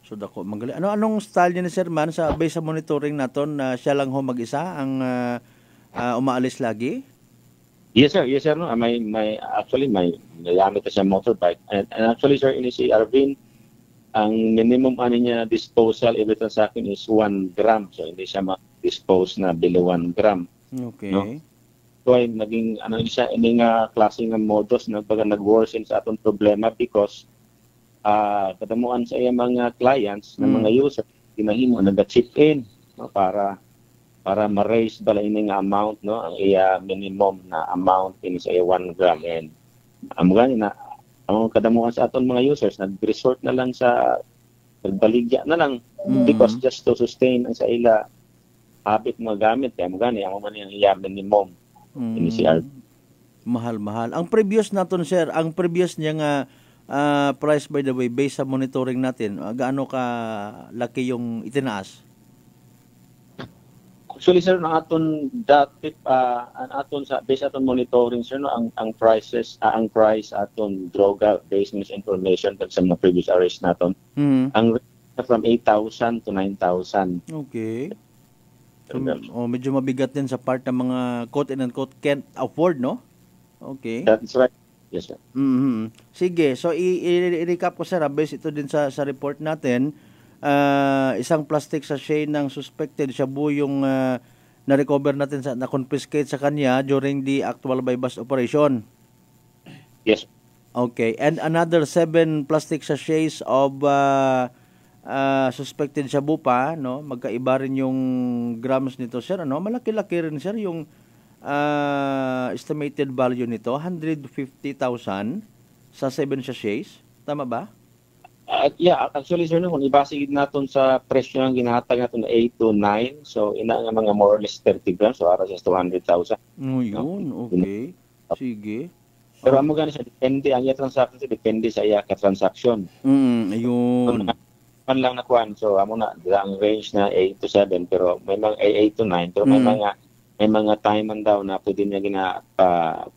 So dako magaling. Anong style niya ni Sir Man sa base sa monitoring naton na siya lang ho mag-isa ang umaalis lagi? Yes sir no. May gamit siya motorbike, and actually sir ini si Arvin ang minimum niya disposal every transaction is 1 gram, so hindi siya ma-dispose na below 1 gram. Okay. No? So ay naging siya ini nga klase nga modus na pag nag-worsen sa atong problema because kadamuan sa iyang mga clients na mga user ginahimo nag-chip in no, para ma-raise bala ini nga amount no, ang iya minimum na amount ini sa 1 gram, and ang kadamuan sa aton mga users nag-resort na lang sa pagbaligya na lang because just to sustain ang sa ila habit mga gamit kaya mo gani ang man yang iya minimum ini si mahal. Ang previous naton sir, ang previous niya nga price by the way based sa monitoring natin, gaano ka laki yung itinaas? Actually sir, ang aton dati aton sa based aton monitoring sir no, ang price aton droga based on information sa mga previous arrest naton. Ang from 8,000 to 9,000. Okay. So, medyo mabigat din sa part ng mga quote-and-unquote can't afford, no? Okay. That's right. Yes, sir. Mm-hmm. Sige, so i-recap ko, sir, based ito din sa report natin. Isang plastic sachet ng suspected shabu yung na-recover natin, na-confiscate sa kanya during the actual buy-bust operation. Yes. Okay, and another 7 plastic sachets of suspected shabu pa, no? Magkaiba rin yung grams nito, sir, ano? Malaki-laki rin, sir, yung estimated value nito, 150,000 sa 7 sachets. Tama ba? Yeah, actually, sir, kung ibasig natin sa presyo ng ginahatag natin na 8 to 9, so ina nga mga more or less 30 grams, so aras 200,000. Yun, okay. Sige. Pero amo gani sa depende, ang iya transaction depende sa iya ka-transaction. Ayun. Man lang nakuan, so amo na ang range na 8 to 7, pero may mga 8 to 9, pero may mga time man daw na pwede niya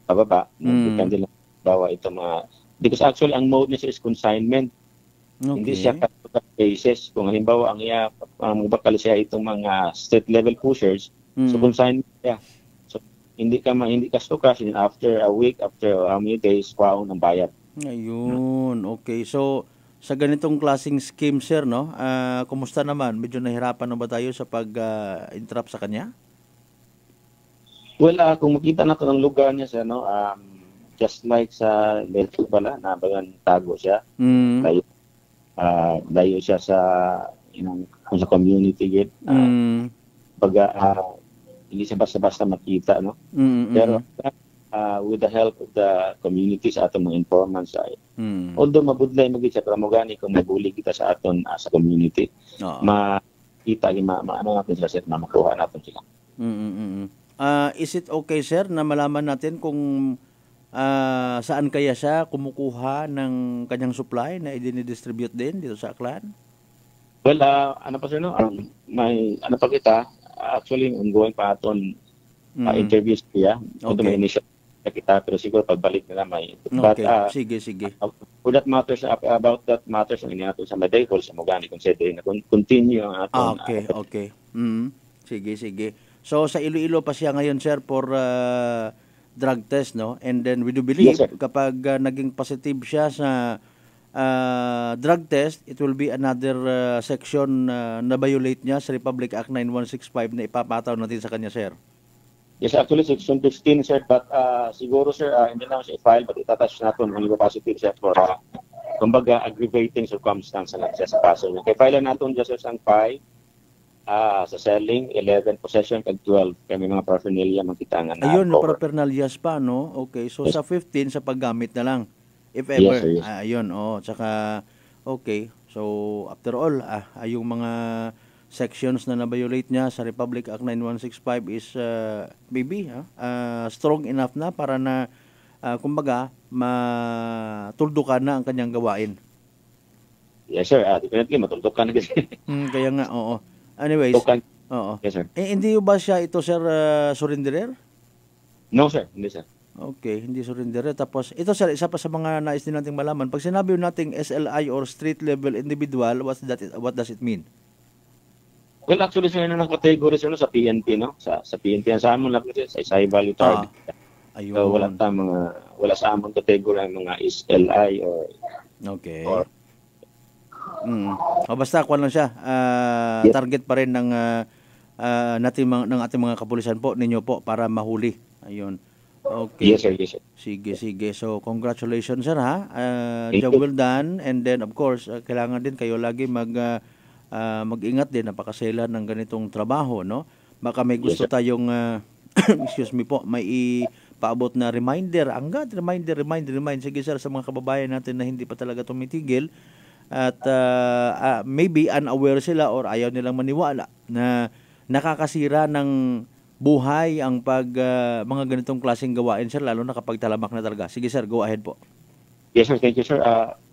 pababa. Depende lang bawa ito mga, because actually ang mode niya is consignment. Okay. Hindi siya cases. Kung halimbawa ang iya magbakal siya itong mga street level pushers, so consignment siya. So hindi ka stokas, after a week, after how many days, wow ng bayad. Ayun, okay. So sa ganitong klaseng scheme, sir, no? Kumusta naman? Medyo nahirapan na ba tayo sa pag-interrupt sa kanya? Well, kung makita natin ang lugar niya, sir, no? Just like sa Delta pala, nabagan tago siya. Layo siya sa sa community gate. Hindi siya basta-basta makita, no? Pero with the help of the community sa atong mga informants, although mabudlay magit siya, pero magani kung mabuli kita sa aton sa community, makita, ano natin sila, sir, na makuha natin sila. Is it okay, sir, na malaman natin kung saan kaya siya kumukuha ng kanyang supply na i-distribute din dito sa Aklan? Well, ano pa, sir, no? May, ano pa kita, actually, ongoing pa aton interviews niya. Okay. May initial kita, pero siguro pagbalik nila may. Okay, sige. For that matters, about that matters, ang iniato sa Madaycol, sa Mogani, considering na continue ang aton. Okay. Sige. So, sa Iloilo pa siya ngayon, sir, for drug test, no? And then we do believe, yes, kapag naging positive siya sa drug test, it will be another section na violate niya sa Republic Act 9165 na ipapataw natin sa kanya, sir. Yes, actually, section 15, sir, but siguro, sir, hindi na siya i-file, but itatouch natin kung positive siya for, kumbaga, aggravating circumstance na siya sa kaso niya. Kaya file natin dyan, sir, sang 5, sa selling, 11, possession, kag 12, kami mga paraphernalia magkitangan na. Ayun, paraphernalias pa, no? Okay, so yes, sa 15, sa paggamit na lang. If ever, yes. Ayun, tsaka, okay. So, after all, yung mga sections na na-violate niya sa Republic Act 9165 is, maybe, strong enough na para na, kumbaga, matuldukan na ang kanyang gawain. Yes, sir. Definitely, matuldukan na kasi. Kaya nga, oo. Anyways, oo. Yes, sir. Hindi ba siya ito, sir, surrenderer? No, sir. Hindi, sir. Okay, hindi surrenderer. Tapos, ito, sir, isa pa sa mga nais din nating malaman. Pag sinabi nating SLI or street level individual, what does it mean? Well, actually, sir, ng category, sir, sa PNP, no? Sa PNP, sa amon lang kasi, sa high value target. Ayun. So, wala sa amon category ang mga SLI or... Okay. Basta kuwan lang siya. Target pa rin ng ng ating mga kapulisan po, ninyo po, para mahuli. Ayun. Okay. Yes, sir. Sige. So, congratulations, sir, ha? Job well done. And then, of course, kailangan din kayo lagi mag-ingat din, napakasela ng ganitong trabaho, no? Baka may gusto tayong, excuse me po, may ipaabot na reminder. Remind. Sige, sir, sa mga kababayan natin na hindi pa talaga tumitigil. At maybe unaware sila or ayaw nilang maniwala na nakakasira ng buhay ang mga ganitong klaseng gawain, sir, lalo na kapag talamak na talaga. Sige, sir, go ahead po. Yes, sir. Thank you, sir.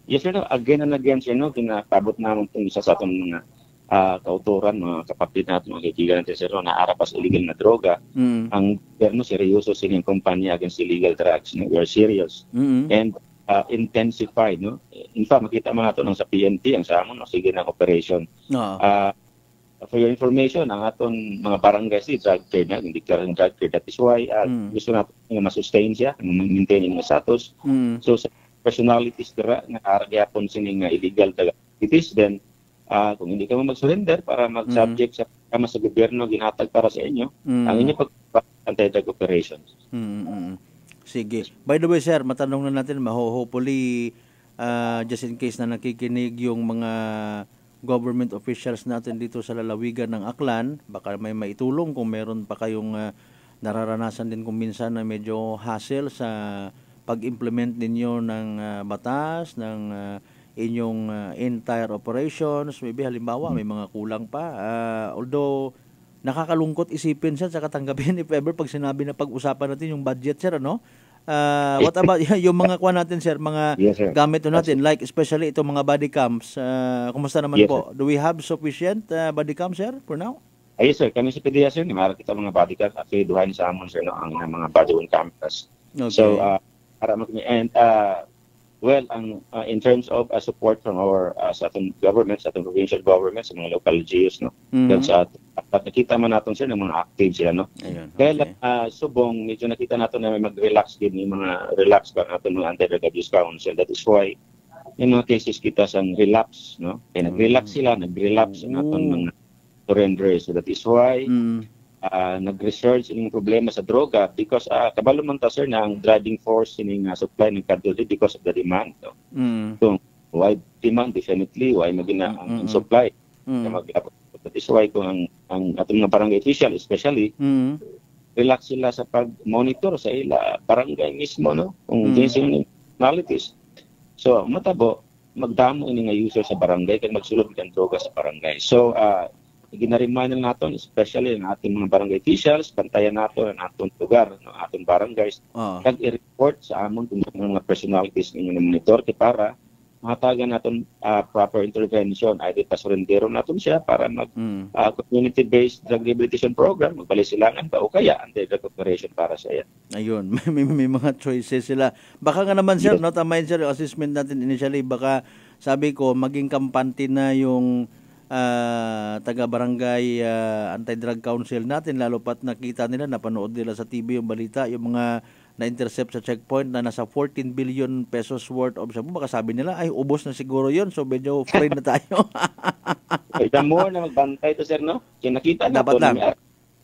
Yes, sir. Again and again, sir, no, pinapabot namin itong isa sa itong mga kauturan, mga kapatid natin, mga kaibigan natin, sir, na arapas illegal na droga. Ang seryoso silang kumpanya against illegal drugs. No? We are serious. And intensified, no? In fact, makita mo nato ng sa PNP ang sa amon, no? Sige ng operation. For your information, ang aton mga barangay si drug trade na, hindi ka rin drug trade. That is why gusto natin ma-sustain siya, maintain yung status. So sa personalities dira nga aragyapon sining illegal activities, then kung hindi ka mo mag-surrender para mag-subject sa kama sa gobyerno ginatag para sa inyo, ang inyo anti-drug operations. Sige. By the way, sir, matanong na natin, hopefully, just in case na nakikinig yung mga government officials natin dito sa lalawigan ng Aklan, baka may maitulong kung meron pa kayong nararanasan din kung minsan na medyo hassle sa pag-implement ninyo ng batas, ng inyong entire operations. Maybe halimbawa, may mga kulang pa. Although, nakakalungkot isipin sir, saka tanggapin if ever pag sinabi na pag-usapan natin yung budget, sir, ano? What about yung mga kuha natin, sir, mga gamit natin, like especially itong mga body cams. Kumusta naman po? Sir. Do we have sufficient body cams, sir, for now? Ay, sir, kami sa PDS yun, meron kita mga body cams, actually duhain sa amon, sir, no, ang mga body cameras. Okay. So, para and well, in terms of support from our sa atong government, sa atong provincial government, sa mga local LGUs, no? Sa nakita man natin sir ng mga active sila, no? Ayun, okay. Kaya subong medyo nakita natin na may mag-relax din yung mga relax ba natin mga anti-drug abuse council. That is why yung mga cases kita sa relapse, no? Kaya nag-relax sila, nag-relapse natin mga surrenders. So that is why nag-research yung problema sa droga because kabalo man ta sir na ang driving force ining supply ng kadto because of the demand, no? So why demand definitely why magina ang supply that is why kung ang atong mga barangay official especially relax sila sa pag-monitor sa ila barangay mismo, no, kung ginseng personalities. So matabo magdamo ini nga user sa barangay kay magsulod kan droga sa barangay. So ginarimanan naton especially ang ating mga barangay officials, bantayan nato ang atong lugar, no, atong barangays, kag i-report sa amon kung mga personalities ninyo na monitor para mahatagan naton proper intervention, either pasurrendero naton siya para mag community-based drug rehabilitation program, magbalisilangan ba o kaya anti-drug operation para sa iya. Ayun, may mga choices sila. Baka nga naman sir, no, tamayin sir yung assessment natin initially, baka sabi ko maging kampante na yung taga-barangay anti-drug council natin, lalo pat nakita nila, napanood nila sa TV yung balita, yung mga na-intercept sa checkpoint na nasa 14 billion pesos worth of shabu. Baka sabi nila, ay, ubos na siguro yon, so medyo free na tayo. Ito mo na magbantay to sir, no? Kinakita na dapat lang.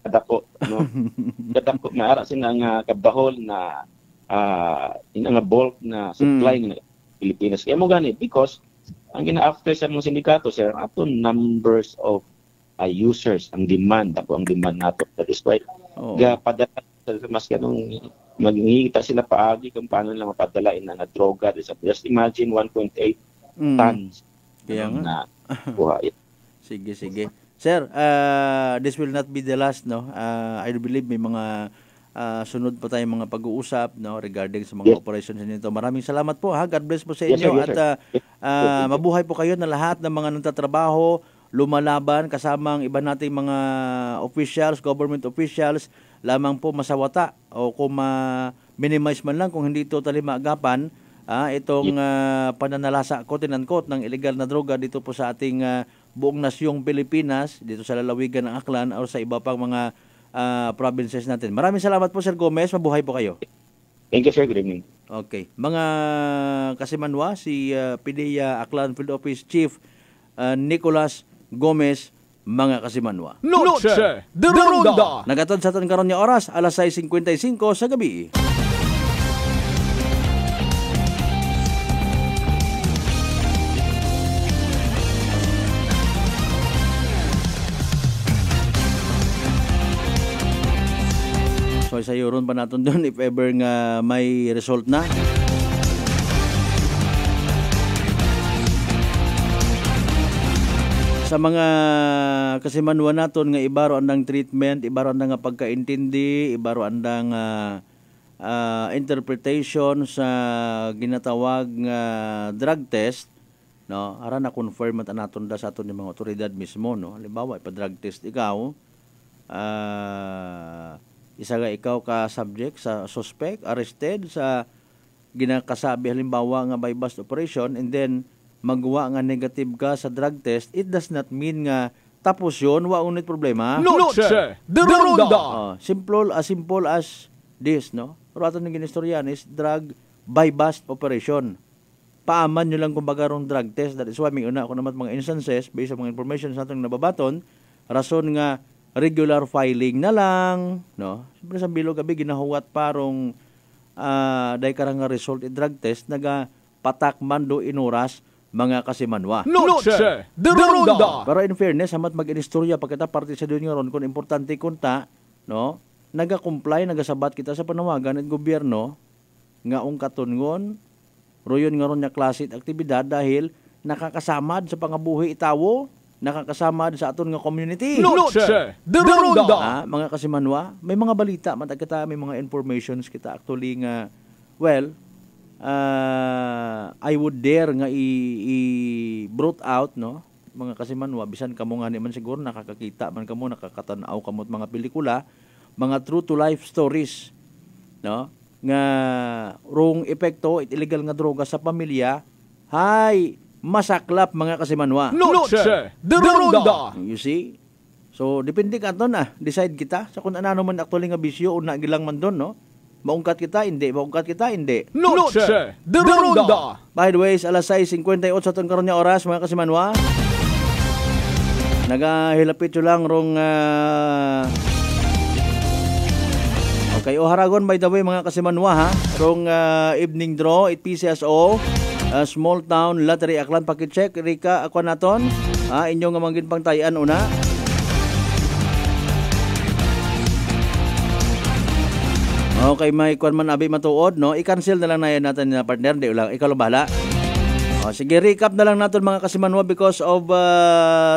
Kadako, no? Kadako na ara sinang kabahol na nga bulk na supply ng Pilipinas. Kaya mo gani, because ang gina-after sa mga sindikato, sir, aton numbers of users, ang demand, ako ang demand nato. That is why, padala sa mas kanong magingita sila paagi kung paano lang mapadalain na droga. Just imagine 1.8 tons. Kaya nga. Buhay. Sige. Sir, this will not be the last, no? I believe may mga sunod pa tayong mga pag-uusap, no, regarding sa mga operations nito. Maraming salamat po, ha. God bless po sa inyo. Yes, sir. At mabuhay po kayo na lahat ng mga nagtatrabaho, lumalaban kasama ang iba nating mga officials, government officials, lamang po masawata o kung minimize man lang kung hindi totally maagapan itong pananalasa, quote and unquote, ng illegal na droga dito po sa ating buong nasyong Pilipinas, dito sa lalawigan ng Aklan o sa iba pang mga provinces natin. Maraming salamat po, Sir Gomez. Mabuhay po kayo. Thank you, sir. Good evening. Okay. Mga kasimanwa, si PDEA Aklan Field Office Chief Nicolas Gomez, mga kasimanwa. Noche de Ronda. Nagatod sa atin karon nga oras, alas 6:55 sa gabi. So sa ron pa natin doon if ever nga may result na. Sa mga kasimanwa naton nga ibaro andang treatment, ibaro andang nga pagkaintindi, ibaro andang interpretation sa ginatawag nga drug test, no? Ara na confirm at naton da sa aton yung mga otoridad mismo, no? Halimbawa, ipa-drug test ikaw, isa nga ikaw ka subject sa suspect, arrested sa ginakasabi halimbawa nga by bust operation and then magwa nga negative ka sa drug test, it does not mean nga tapos yun, wa unit problema. Noche de Ronda. Simple as this, no? Pero ato ng ginistoryan is drug by bust operation. Paaman nyo lang kumbaga rong drug test. That is why may una ako naman mga instances based sa mga information sa atong nababaton, rason nga regular filing na lang, no? Siyempre sa bilog gabi ginahuwat parong dahil karang nga result in drug test, patak man do inuras mga kasimanwa. Noche de Ronda. Pero in fairness, hamat mag-inistorya pagkita parte sa doon nga ron, kung importante kunta, no? Naga-comply, nagasabat kita sa panawagan ng gobyerno, nga katungon, royon nga ron niya klase at aktibidad dahil nakakasamad sa pangabuhi itawo, nakakasamad sa aton nga community. Noche de Ronda. Mga kasimanwa, may mga balita, matagkita, may mga informations kita actually nga, well, I would dare nga i-brought out, no? Mga kasimanwa, bisan kamo nga naman siguro nakakakita man kamo, nakakatanaw kamo mga pelikula, mga true to life stories, no? Nga wrong epekto it illegal nga droga sa pamilya, hay masaklap mga kasimanwa. Noche de Ronda. You see? So depende ka na, decide kita sa kung ano man actually nga bisyo una gilang man doon, no? Maungkat kita, hindi. Maungkat kita, hindi. Noche de Ronda. By the way, alas 6:58 sa itong karoon niya oras, mga kasimanwa. Nagahilapit yun lang rong... Okay, haragon by the way, mga kasimanwa, ha? Rong evening draw, 8 PCSO, small town, lottery, Aklan, pakicheck. Rika, ako naton. Inyong nga manggin pang tayan una. Okay, may kwan man abi matuod, no? I-cancel na lang na yan natin na partner, di ulang. Ikaw lang bahala. Sige, recap na lang natin mga kasimanwa because of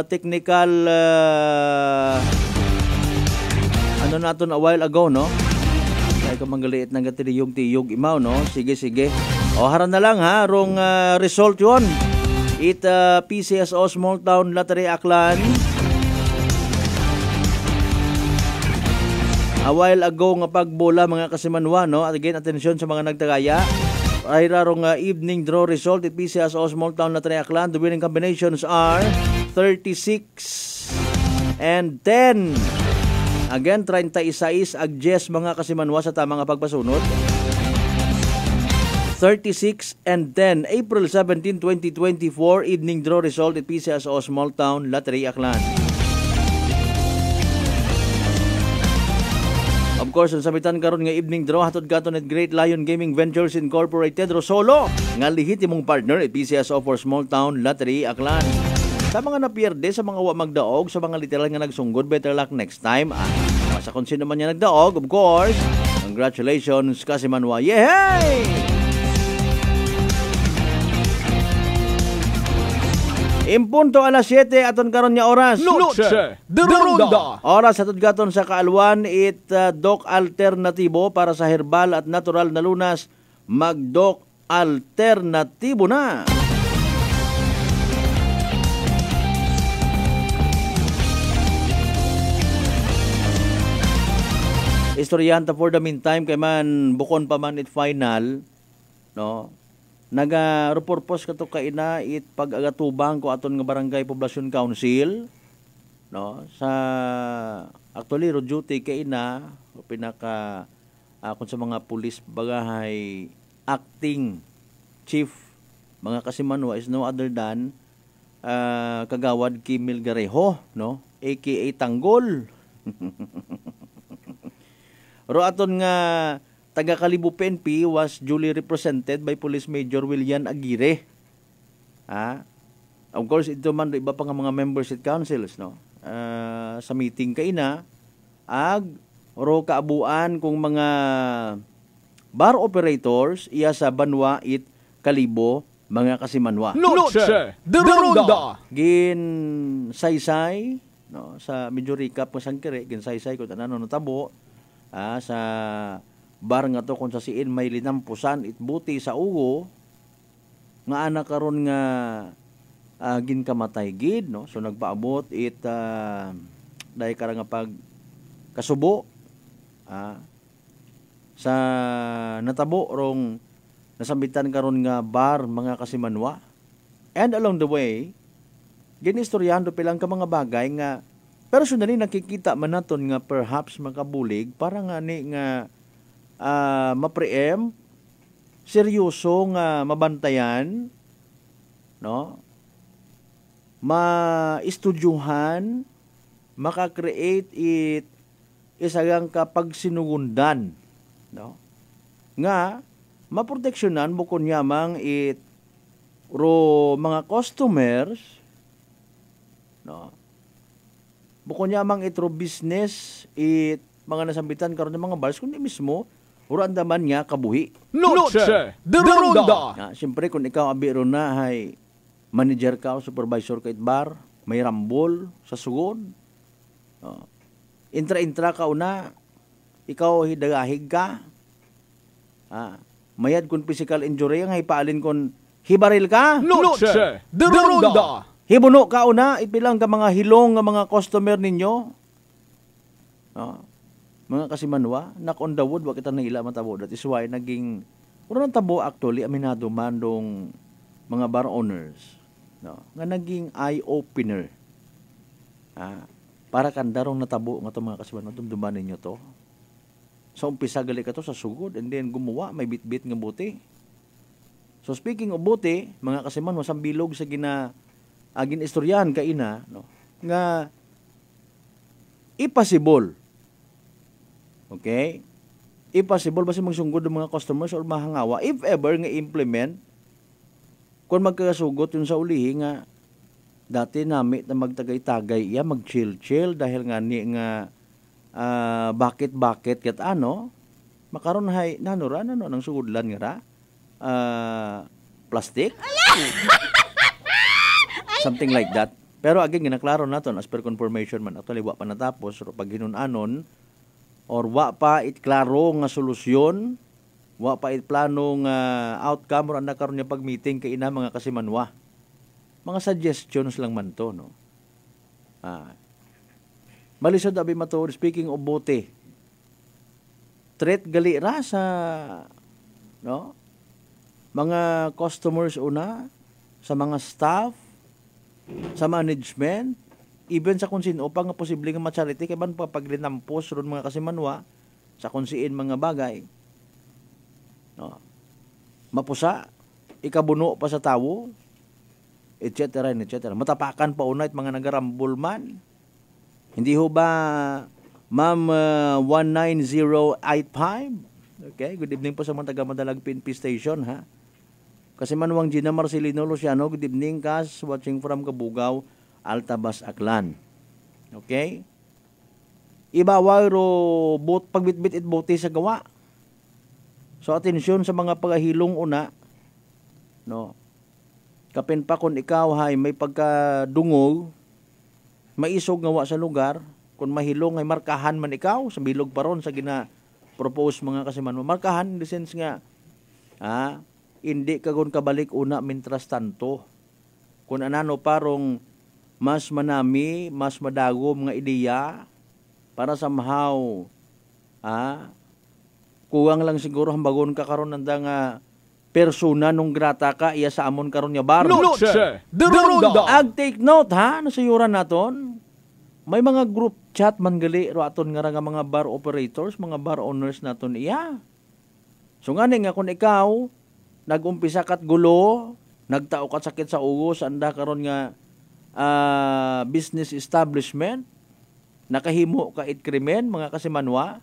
technical ano natin a while ago, no? Kaya ka manggaliit ng gatiliyog-tiyog imaw, no? Sige. Haran na lang, ha? Rong result yun. PCSO Small Town Lottery Aklan. A while ago nga pagbola mga kasimanwa, no? At again, atensyon sa mga nagtagaya. Ay rarong evening draw result at PCSO Small Town Lottery Aklan. The winning combinations are 36 and 10. Again, 36 agjes mga kasimanwa sa tamang pagpasunod. 36 and 10. April 17, 2024, evening draw result at PCSO Small Town Lottery Aklan. Of course, ang sabitan karon nga evening draw hatod katon at Great Lion Gaming Ventures Incorporated Rosolo nga lehitimong partner at PCSO for Small Town Lottery Aklan. Sa mga napierde, sa mga wa magdaog, sa mga literal nga nagsunggod, better luck next time. Sa kung sino man niya nagdaog, of course, congratulations kasimanwa. Yay! Impunto alas 7 aton karon nya oras. Noche de Ronda. Oras aton gaton sa kaalwan Doc Alternatibo para sa herbal at natural na lunas. Mag-Doc Alternatibo na. Istoryanta for the meantime kay man bukon pa man it final, no? Naga-repurpose kato kaina it pag-agatubang ko aton nga Barangay Poblacion Council, no? Sa actually road duty kaina pinaka kung sa mga pulis bagahay acting chief mga kasimanwa is no other than Kagawad Kimil Garejo, no? AKA Tanggol. Ro aton nga taga Kalibo PNP was duly represented by Police Major William Aguirre. Of course, ito man iba pa nga mga members at councils, no? Sa meeting kaina ro kaabuan kung mga bar operators iya sa Banwa it Kalibo mga kasimanwa. Noche de Ronda. Gin saysay, no? Sa medyo recap po sangkire gin saysay kung ano natabo sa bar nga to kung sa siin may linampusan itbuti sa ugo nga anak karon nga ginkamatay gid, no? So nagpaabot dahil karang nga pag kasubo sa natabo rong nasambitan karon nga bar mga kasimanwa. And along the way, ginistoryahan do pilang ka mga bagay nga personally nakikita man naton nga perhaps makabulig para nga ni nga ma-preempt, seryoso nga mabantayan, no? Ma-estudyuhan, maka-create it isagang kapagsinugundan, no? Nga maproteksyonan mo kun yamang it ro mga customers, no? Bukod yamang itro business it mga nasambitan karon ng mga bars kundi mismo uro andaman nga kabuhi. Noche de Ronda. Siyempre kung ikaw abiro na hay manager ka o supervisor ka it bar, may rambol sa sugod. Intra ka una, ikaw hidagahig ka. Mayad kung physical injury ang hipaalin kung hibaril ka. Noche de Ronda. Hibuno ka una, ipilang ka mga hilong nga mga customer ninyo. Mga kasimanwa, knock on the wood, wa kita na ila matabo. That is why naging, urang tabo actually, aminado man dong mga bar owners. No? Nga naging eye-opener. Para kandarong natabo nga itong mga kasimanwa, dumduman ninyo to. Sa umpisa gali ka to sa sugod, and then gumawa, may bit-bit nga buti. So speaking of buti, mga kasimanwa, sambilog sa agin istoryahan kaina, no? Nga impossible. Okay? Impossible basi magsunggod ng mga customers or mahangawa if ever nga implement kung magkasugot yun sa ulihi nga dati nami na magtagay-tagay iya mag-chill-chill dahil nga ni nga bakit ket ano makaron hay nanura nano nang sugudlan nga ra plastic something like that. Pero again ginaklaro naton as per confirmation man actually wa pa natapos pero pag hinunanon or wa pa it klaro nga solusyon, wa pa it plano nga outcome or anda karon nya pag-meeting kay ina mga kasimanwa. Mga suggestions lang man to, no. Malisod abi mato speaking of bote. Threat gali ra sa no mga customers una, sa mga staff, sa management, even sa kung sino pa nga posible nga ma-charity kay ban paglinampos ron mga kasimanwa sa kung siin mga bagay. No. Mapusa, ikabuno pa sa tawo, etc. Matapakan pa unay mga nagarambol man. Hindi ho ba Ma'am 19085? Okay, good evening po sa mga taga-Madalag PNP Station, ha. Kasi Manuang Gina Marcelino Luciano, good evening kas, watching from Kabugao, Altabas, Aklan. Okay? Ibaway ro pagbitbit it bote sa gawa. So atensyon sa mga pagahilong una, no. Kapin pa kung ikaw hay may pagkadungog, maisog ngawa sa lugar, kung mahilong ay markahan man ikaw, sa bilog pa ron sa gina-propose mga kasiman mo. Markahan in the sense nga, hindi ka kung kabalik una mintras tanto. Kung anano parong mas manami, mas madagom nga ideya, para somehow, kuwang lang siguro hambagon ka karon nanda nga persona nung grata ka iya sa amon karon nga bar. Noche de Ronda. Ag take note ha, nasayuran naton. May mga group chat man gali ro aton nga mga bar operators, mga bar owners naton iya. So ngani nga kung ikaw nagumpisa kat gulo, nagtao kat sakit sa ugo sa anda karon nga business establishment, nakahimo ka it krimen mga kasimanwa,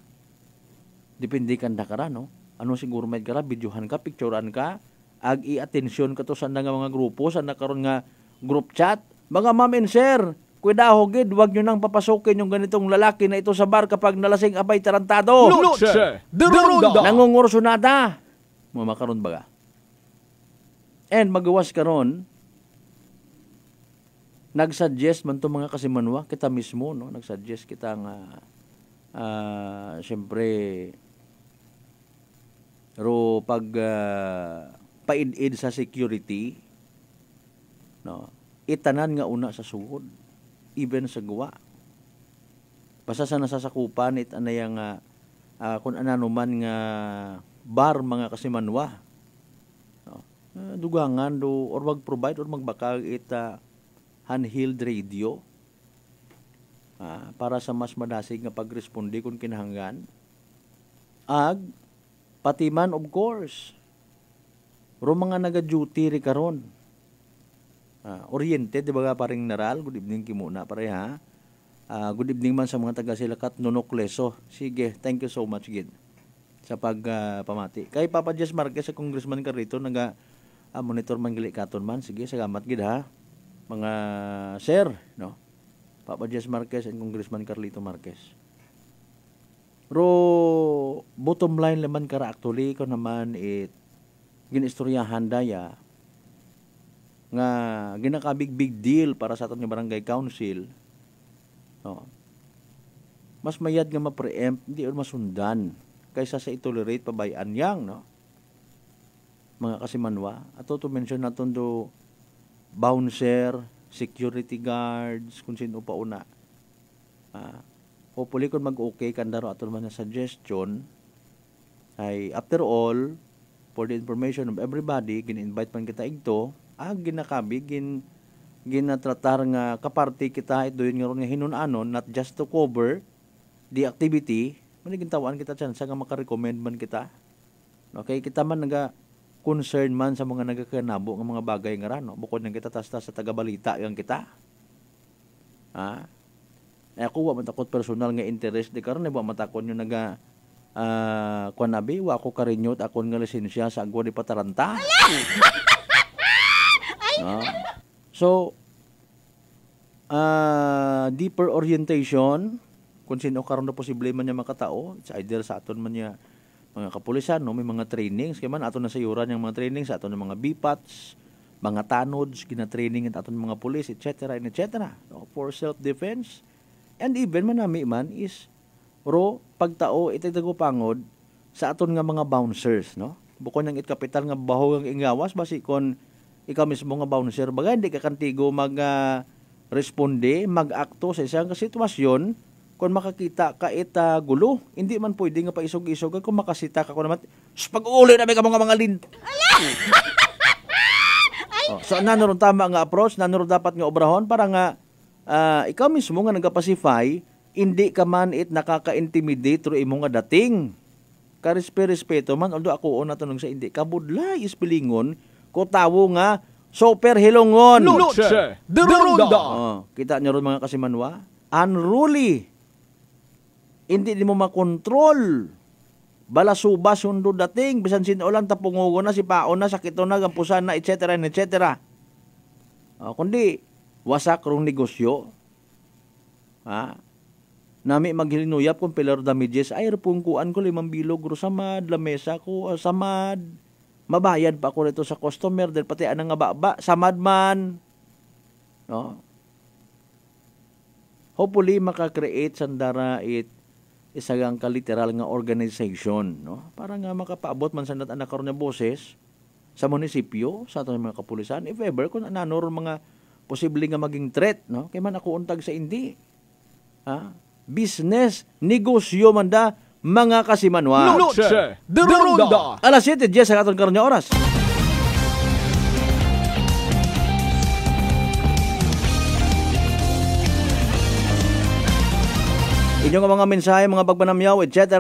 depende kanda kara no. Ano siguro may kara, videohan ka, picturean ka, ag i-atensyon ka to sa nga mga grupo, sa nakaroon nga group chat. Mga ma'am and sir, kuidaho gid, wag nyo nang papasukin yung ganitong lalaki na ito sa bar kapag nalasing abay tarantado. Noche de Ronda. Nangungursunada. Makaroon baga. And magawas karon, nagsuggest man to mga kasimanwa, kita mismo, no? Nagsuggest kita nga, siyempre, ro pag paid-id sa security, no, itanan nga una sa sugod, even sa gawa. Basta sa nasasakupan it anay nga kung anano man nga bar mga kasimanwa. dugangan do or mag-provide or magbakag ita handheld radio para sa mas madasig nga pagresponde kung kinahanglan. Ag patiman of course ro mga naga-duty ri karon. Oriented, di ba paring naral? Good evening kimuna pare ha. Good evening man sa mga taga Silakat Nonocleso. Sige, thank you so much gid sa pagpamati. Kay Papa Jess Marquez sa Congressman Carrito monitor man gili katon man. Sige, salamat gid ha. Mga sir, no. Papa Jess Marquez and Congressman Carlito Marquez. Ro bottom line laman kara actually ko naman ginistoryahan daya nga ginakabig big deal para sa aton nga barangay council. No. Mas mayad nga ma-preempt, hindi masundan kaysa sa itolerate pabayaan yang, no? Mga kasimanwa. Ato to mention naton do bouncer, security guards, kung sino pa una. Hopefully kung mag-okay kandaro ato naman na suggestion ay after all, for the information of everybody, gin-invite man kita igto, ginakabi, ginatratar nga kaparti kita ito yun nga hinunanon, not just to cover the activity, manigintawaan kita dyan, sa nga makarecommend man kita. Okay, kita man concern man sa mga nagakanabo ng mga bagay nga rano, bukod ng kita tasta sa tagabalita yung kita. Ako wa matakot personal nga interest di karon wa matakon yung kuanabi wa ko karinyot akon nga lisensya sa agwa di Pataranta. So deeper orientation kung sino karon na posible man niya makatao, it's either sa aton man niya mga kapulisan, no, may mga trainings kay man aton na sayuran yung mga trainings sa aton ng mga BPATs, mga tanods, gina-training at aton mga pulis, etc. No, for self-defense. And even manami man is pagtao itagdago pangod sa aton nga mga bouncers, no? Bukod ng kapital nga bahog ang ingawas basi kon ikaw mismo nga bouncer baga hindi ka kantigo responde, mag-akto sa isang sitwasyon kung makakita ka gulo, hindi man pwede nga paisog-isog kung makasita ka ko naman pag-uuli na may ka mga lin. So nanon tama nga approach, nanon dapat nga obrahon para nga ikaw mismo nga nagapacify, hindi ka man nakaka-intimidate ro imo nga dating. Karespeto man, although ako na tanong sa hindi, kabudlay ispilingon ko tawo nga super hilongon. Noche de Ronda. Kita nyo ron mga kasimanwa, unruly. Hindi mo makontrol. Balasubas sundo dating, bisan sinulang tapungugo na, si paon na, sakito na, gampusan na, etc. Kundi, wasak rong negosyo. Nami maghilinuyap kung pillar damages, ay pungkuan ko 5 bilog, samad, lamesa ko, samad. Mabayad pa ako rito sa customer, dahil pati anang nga baba, samad man. No? Hopefully, makakreate sandara isagang kaliteral nga organization, no? Para nga makapaabot man sa anak karon nga boses sa munisipyo, sa aton mga kapulisan, if ever kung ananor mga posible nga maging threat, no? Kay man ako untag sa hindi. Business, negosyo man da, mga kasimanwa. Noche de Ronda. Alas 7:10 sa aton karon nga oras. Inyong mga mensahe, mga pagpanamyaw, etc.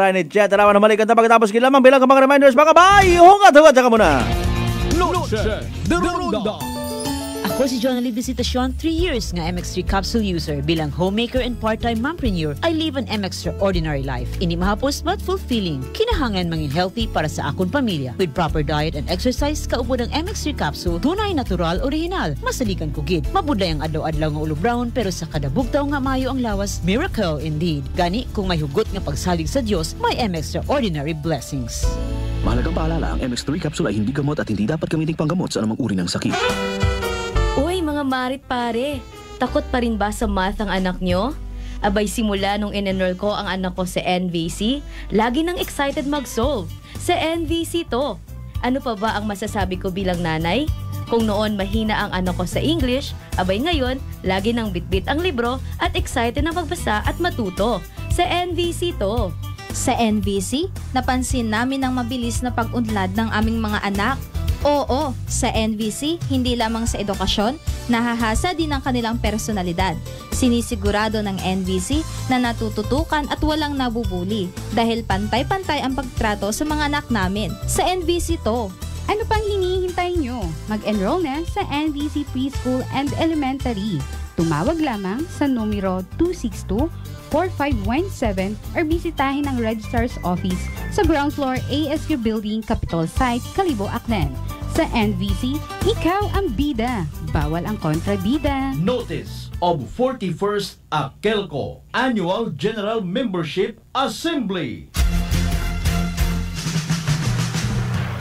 Wala malikan ta pagkatapos kilamang bilang mga reminders. Baka bye! Hungat ka muna! Noche de Ronda. Ako si Jonalyn Visitacion, 3 years nga MX3 capsule user. Bilang homemaker and part-time mompreneur, I live an extraordinary life. Ini mahapos but fulfilling. Kinahangan mangin healthy para sa akong pamilya. With proper diet and exercise, kaupo ng MX3 capsule, tunay, natural, original. Masalikan ko gid. Mabudlay ang adlaw-adlaw nga ulo brown, pero sa kada bugtaw nga mayo ang lawas, miracle indeed. Gani, kung may hugot nga pagsalig sa Dios, may extraordinary blessings. Mahalagang paalala, ang MX3 capsule ay hindi gamot at hindi dapat gamiting panggamot sa anumang uri ng sakit. Uy, mga marit pare, takot pa rin ba sa math ang anak nyo? Abay, simula nung in-enroll ko ang anak ko sa NVC, lagi nang excited mag-solve. Sa NVC to. Ano pa ba ang masasabi ko bilang nanay? Kung noon mahina ang anak ko sa English, abay ngayon, lagi nang bitbit ang libro at excited na magbasa at matuto. Sa NVC to. Sa NVC, napansin namin ang mabilis na pag-unlad ng aming mga anak. Oo, sa NVC, hindi lamang sa edukasyon, nahahasa din ang kanilang personalidad. Sinisigurado ng NVC na natututukan at walang nabubuli dahil pantay-pantay ang pagtrato sa mga anak namin. Sa NVC to. Ano pang hinihintay nyo? Mag-enroll na sa NVC Preschool and Elementary. Tumawag lamang sa numero 262-4517 or bisitahin ang Registrar's Office sa ground floor ASU Building, Capitol Site, Kalibo, Aklan. Sa NVC, ikaw ang bida. Bawal ang kontrabida. Notice of 41st AKELCO Annual General Membership Assembly.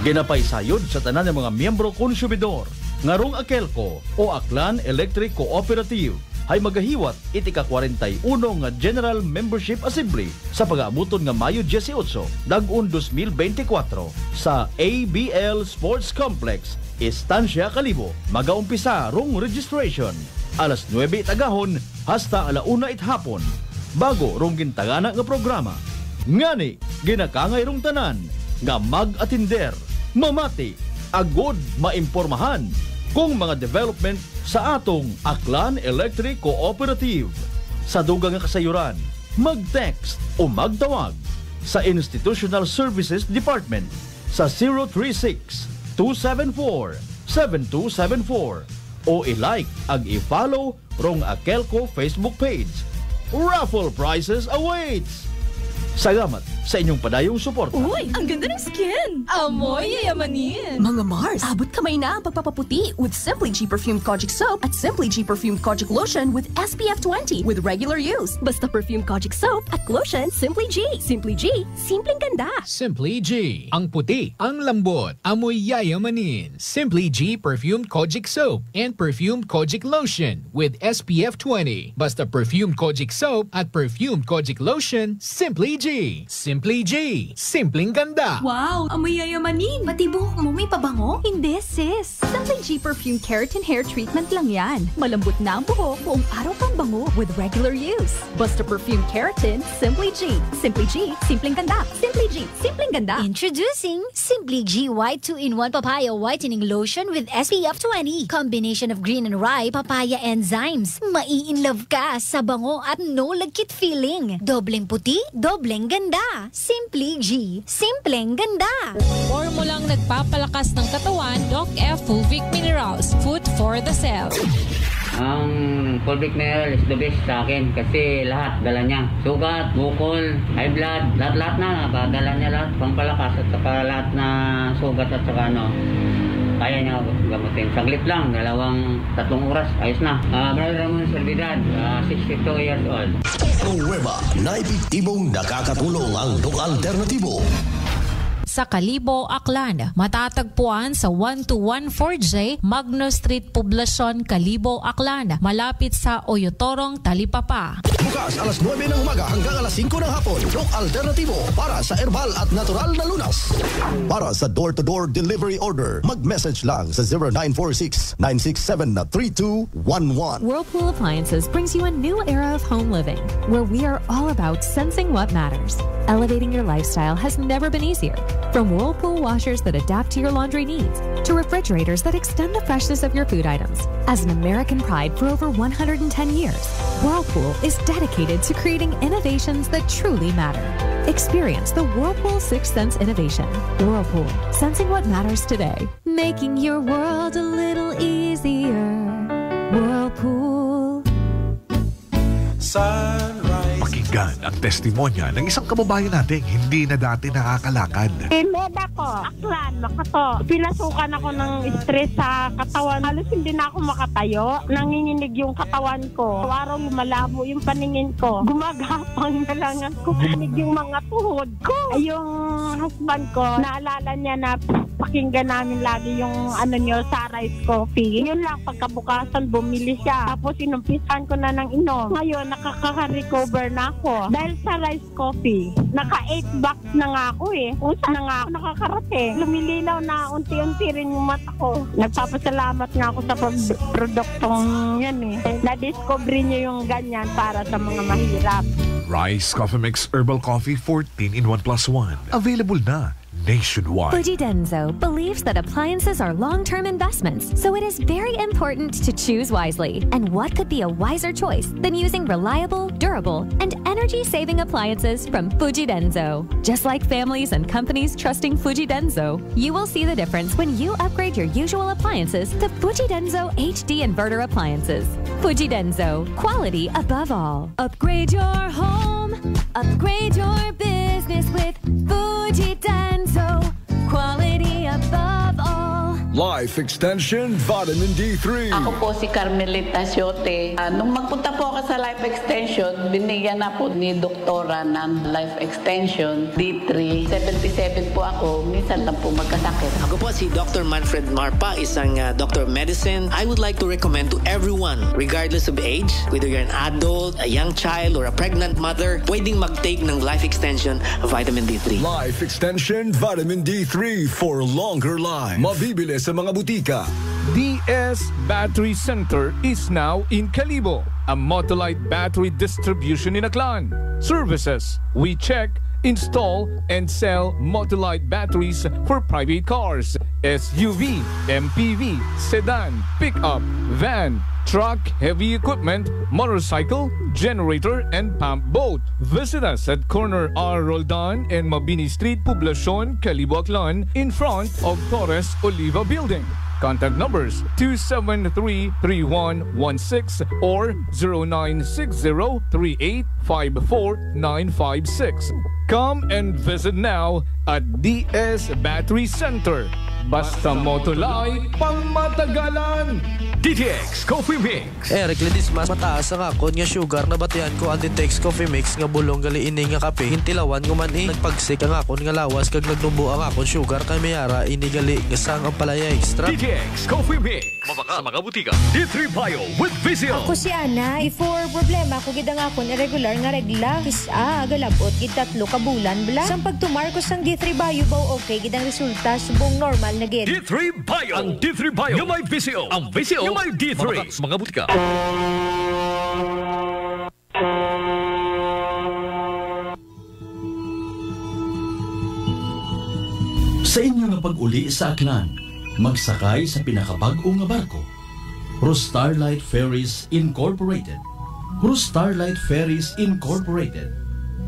Ginapay sayod sa tanan ng mga miyembro konsumidor ngarong AKELCO o Aklan Electric Cooperative ay magahiwat iti ka-41 nga General Membership Assembly sa pag-aamuton nga Mayo 18, dag-un 2024 sa ABL Sports Complex, Estancia, Kalibo. Magaumpisa rong registration alas 9 tagahon hasta alauna hapon. Bago rong gintagana nga programa. Ngani, ginakangay rong tanan nga mag-atinder, mamati, agod maimpormahan kung mga development sa atong Aklan Electric Cooperative. Sa dugang nga kasayuran, mag-text o magtawag sa Institutional Services Department sa 036-274-7274 o i-like ag i-follow rong AKELCO Facebook page. Raffle prizes awaits! Salamat sa inyong padayong suporta. Uy, ang ganda ng skin! Amoy yayamanin! Mga Mars, abot kamay na ang pagpapaputi with Simply G Perfumed Kojic Soap at Simply G Perfumed Kojic Lotion with SPF 20 with regular use. Basta Perfumed Kojic Soap at Lotion, Simply G. Simply G, simpleng ganda. Simply G, ang puti, ang lambot, amoy yayamanin. Simply G Perfumed Kojic Soap and Perfumed Kojic Lotion with SPF 20. Basta Perfumed Kojic Soap at Perfumed Kojic Lotion, Simply G. Simply G, simpleng ganda. Wow, amoy yayamanin. Pati buhok mo may pabango? Hindi, sis. Simply G Perfume Keratin Hair Treatment lang yan. Malambot na ang buhok, buong araw pang bango with regular use. Basta Perfume Keratin, Simply G. Simply G, simpleng ganda. Simply G, simpleng ganda. Introducing Simply G White 2-in-1 Papaya Whitening Lotion with SPF 20. Combination of green and rye papaya enzymes. Mai-in-love ka sa bango at no lagkit feeling. Dobleng puti, dobleng ganda. Simply G, simpleng ganda. Formulang nagpapalakas ng katawan, Doc F Fulvic Minerals, food for the cells. Ang Fulvic Mineral is the best sa akin kasi lahat dala niya. Sugat, bukol, high blood, lahat na dala niya lahat. Pampalakas at saka lahat na sugat at saka kaya niya gamutin. Saglit lang, 2-3 oras, ayos na. Brother Ramon Servidad, 62 years old. Nueva na epektibong nakakatulong ang Doc Alternatibo. Sa Kalibo, Aklan, matatagpuan sa 1214J Magno Street, Poblacion, Kalibo, Aklan, malapit sa Oyotorong, Talipapa. Bukas alas 9 ng umaga hanggang alas 5 ng hapon. Doc Alternatibo para sa herbal at natural na lunas. Para sa door-to-door delivery order, mag-message lang sa 0946-967-3211. Whirlpool Appliances brings you a new era of home living, where we are all about sensing what matters. Elevating your lifestyle has never been easier. From Whirlpool washers that adapt to your laundry needs, to refrigerators that extend the freshness of your food items. As an American pride for over 110 years, Whirlpool is dedicated to creating innovations that truly matter. Experience the Whirlpool Sixth Sense innovation. Whirlpool, sensing what matters today. Making your world a little easier. Whirlpool. Pakinggan ang testimonya ng isang kababayan nating hindi na dati nakakalakad. Med ako, Aklan, Makato. Pinasukan ako ng stress sa katawan. Halos hindi na ako makatayo. Nanginginig yung katawan ko. Araw lumalabo yung paningin ko. Gumagapang na lang ako. Nanginig yung mga tuhod ko. Yung husband ko, naalala niya na pakinggan namin lagi yung nyo sa Rice Coffee. Yun lang, pagkabukasan bumili siya. Tapos inumpisan ko na ng inom. Ngayon, nakaka-recover na ako. Dahil sa Rice Coffee, naka-8 bucks na nga ako eh. Usa na nga ako nakakarating. Lumilinaw na unti-unti rin yung mata ko. Nagpapasalamat nga ako sa produktong yan eh. Na-discover niyo yung ganyan para sa mga mahirap. Rice Coffee Mix Herbal Coffee 14-in-1+1. Available na nationwide. Fuji Denso believes that appliances are long-term investments, so it is very important to choose wisely. And what could be a wiser choice than using reliable, durable, and energy-saving appliances from Fuji Denso? Just like families and companies trusting Fuji Denso, you will see the difference when you upgrade your usual appliances to Fuji Denso HD inverter appliances. Fuji Denso, quality above all. Upgrade your home, upgrade your business with Fuji Denso, quality above all. Life Extension Vitamin D3. Ako po si Carmelita Siote. Nung magpunta po ako sa Life Extension, binigyan na po ni doktora ng Life Extension D3. 77 po ako, minsan lang po magkasakit. Ako po si Dr. Manfred Marpa, isang Dr. Medicine. I would like to recommend to everyone, regardless of age, whether you're an adult, a young child, or a pregnant mother, pwedeng mag-take ng Life Extension Vitamin D3. Life Extension Vitamin D3 for longer life. Mabibili sa mga butika. DS Battery Center is now in Calibo, a Motolite battery distribution in Aklan. Services: we check, install, and sell Motolite batteries for private cars, SUV, MPV, sedan, pickup, van, truck, heavy equipment, motorcycle, generator, and pump boat. Visit us at corner R. Roldan and Mabini Street, Poblacion, Calibo, Aklan, in front of Torres Oliva Building. Contact numbers 273-3116 or 0960-3854-956. Come and visit now at DS Battery Center. Basta Motolite, pangmatagalan! DTX Coffee Mix. Recledis mas mataas ang akon nga sugar na batian ko ang DTX Coffee Mix nga bulong gali ini nga kape. Hintilawan ko man nagpagsik ang akon nga lawas kag nagnubo ang akon sugar kay mayara ini gali nga sang ang palaya extra. DTX Coffee Mix. Mabaka sa mga butika. D3 Bio with Vizio. Ako si Ana. Before problema ko gid ang akon irregular nga regla. Kisa galabot gid 3 ka bulan bla. Sang pagtumar ko sang D3 Bio baw okay gid ang resulta subong normal na gid. D3 Bio. Ang D3 Bio nga may Vizio. Ang Vizio nga may D3. Mabaka sa mga butika. Sa inyo nga pag-uli sa Aklan, magsakay sa pinakabag-o nga barko. Starlight Ferries Incorporated. Starlight Ferries Incorporated.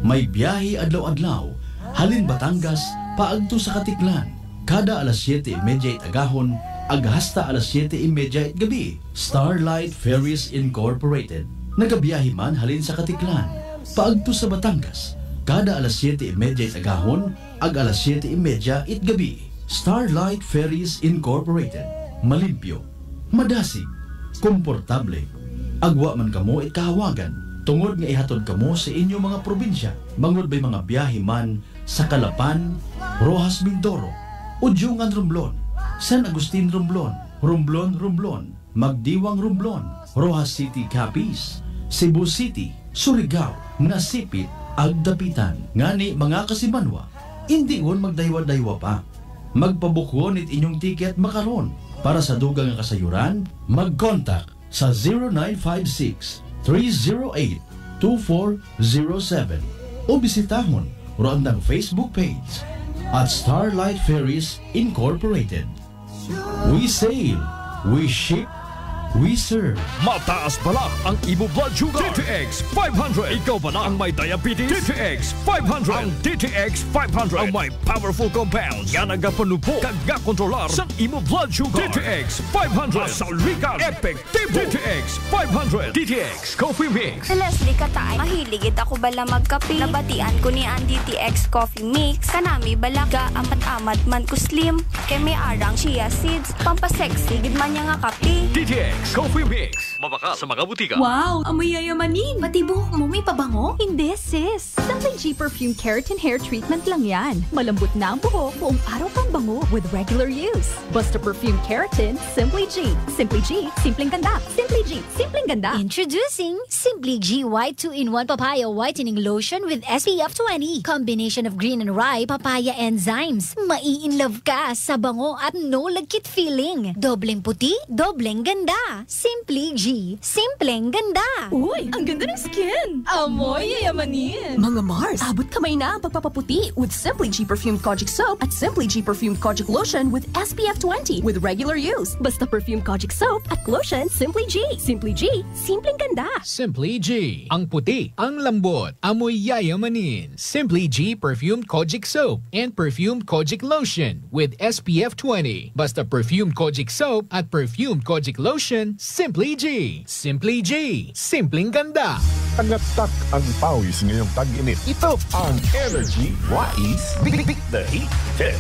May biyahe adlaw-adlaw, halin Batangas, paagto sa Katiklan. Kada alas 7:30 agahon, aghasta alas 7:30 gabi. Starlight Ferries Incorporated. Nagabiyahe man halin sa Katiklan, paagto sa Batangas. Kada alas 7:30 agahon, ag alas 7:30 gabi. Starlight Ferries Incorporated. Malimpyo, madasig, komportable. Agwa man kamo kahawagan, tungod nga ihatod kamo sa inyo mga probinsya. Bangod bay mga biyahe man sa Calapan, Rojas Mindoro, Udyungan Romblon, San Agustin Romblon, Romblon, Magdiwang Romblon, Rojas City Capiz, Cebu City, Surigao, Nasipit, Agdapitan. Ngani mga kasimanwa, hindi won magdaywa-daywa pa. Magpabukwon it inyong tiket makaron. Para sa dugang nga kasayuran, mag-contact sa 0956-308-2407 o bisitahon roandang Facebook page at Starlight Ferries Incorporated. We sail, we ship, we serve. Mataas pala ang imo blood sugar. DTX 500. Ikaw ba na ang may diabetes? DTX 500. Ang DTX 500 ang may powerful compounds nga nagapanubo kag nga kontrolar sa imo blood sugar. DTX 500. Masaulikan. Epektibo. DTX 500. DTX Coffee Mix. Si Leslie Katay, mahiligid ako bala magkape. Nabatian ko ni ang DTX Coffee Mix. Kanami bala ga amat-amat man ko slim. Kay may arang chia seeds. Pampasexy gid man niya nga kape. DTX Coffee Mix. Mabaka sa mga butika. Wow! Amoy yayamanin! Pati buhok mo may pabango? Hindi, sis. Simply G Perfume Keratin Hair Treatment lang yan. Malambot na ang buhok, buong araw kang bango with regular use. Basta Perfume Keratin, Simply G. Simply G, simpleng ganda. Simply G, simpleng ganda. Introducing Simply G White 2-in-1 Papaya Whitening Lotion with SPF 20. Combination of green and rye papaya enzymes. Mai-in-love ka sa bango at no lagkit feeling. Dobleng puti, dobleng ganda. ganda. Simply G. Simpleng ganda. Uy, ang ganda ng skin. Amoy yayamanin. Mga Mars, abot kamay na ang pagpapaputi with Simply G Perfumed Kojic Soap at Simply G Perfumed Kojic Lotion with SPF 20 with regular use. Basta Perfumed Kojic Soap at Lotion, Simply G. Simply G, simpleng ganda. Simply G. Ang puti, ang lambot, amoy yayamanin. Simply G Perfumed Kojic Soap and Perfumed Kojic Lotion with SPF 20. Basta Perfumed Kojic Soap at Perfumed Kojic Lotion, Simply G. Simply G. Simpleng ganda. Tagatak ang pawis ngayong tag-init. Ito ang Energy Wise Beat the Heat Tip.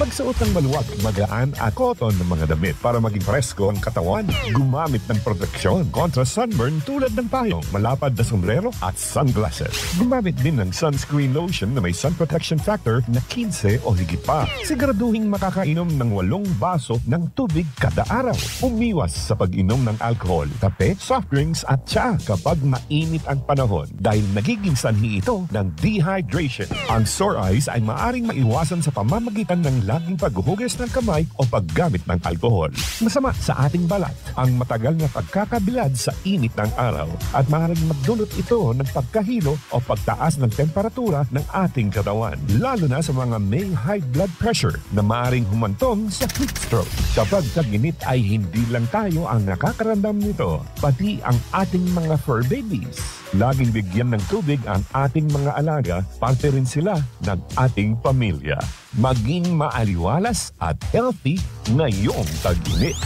Magsuot ng maluwag, magaan at cotton ng mga damit para maging presko ang katawan. Gumamit ng proteksyon kontra sunburn tulad ng payong, malapad na sombrero at sunglasses. Gumamit din ng sunscreen lotion na may sun protection factor na 15 o higit pa. Siguraduhin makakainom ng 8 baso ng tubig kada araw. Umiwas sa pag-inom ng alcohol, kape, soft drinks at tsaa kapag mainit ang panahon dahil nagiging sanhi ito ng dehydration. Ang sore eyes ay maaring maiwasan sa pamamagitan ng laging paghuhugas ng kamay o paggamit ng alcohol. Masama sa ating balat ang matagal na pagkakabilad sa init ng araw at maaaring magdulot ito ng pagkahilo o pagtaas ng temperatura ng ating katawan, lalo na sa mga may high blood pressure na maaaring humantong sa heat stroke. Kapag tag-init ay hindi lang tayo ang nakakaramdam nito, pati ang ating mga fur babies. Laging bigyan ng tubig ang ating mga alaga, parte rin sila ng ating pamilya. Maging maaliwalas at healthy ngayong tag-init.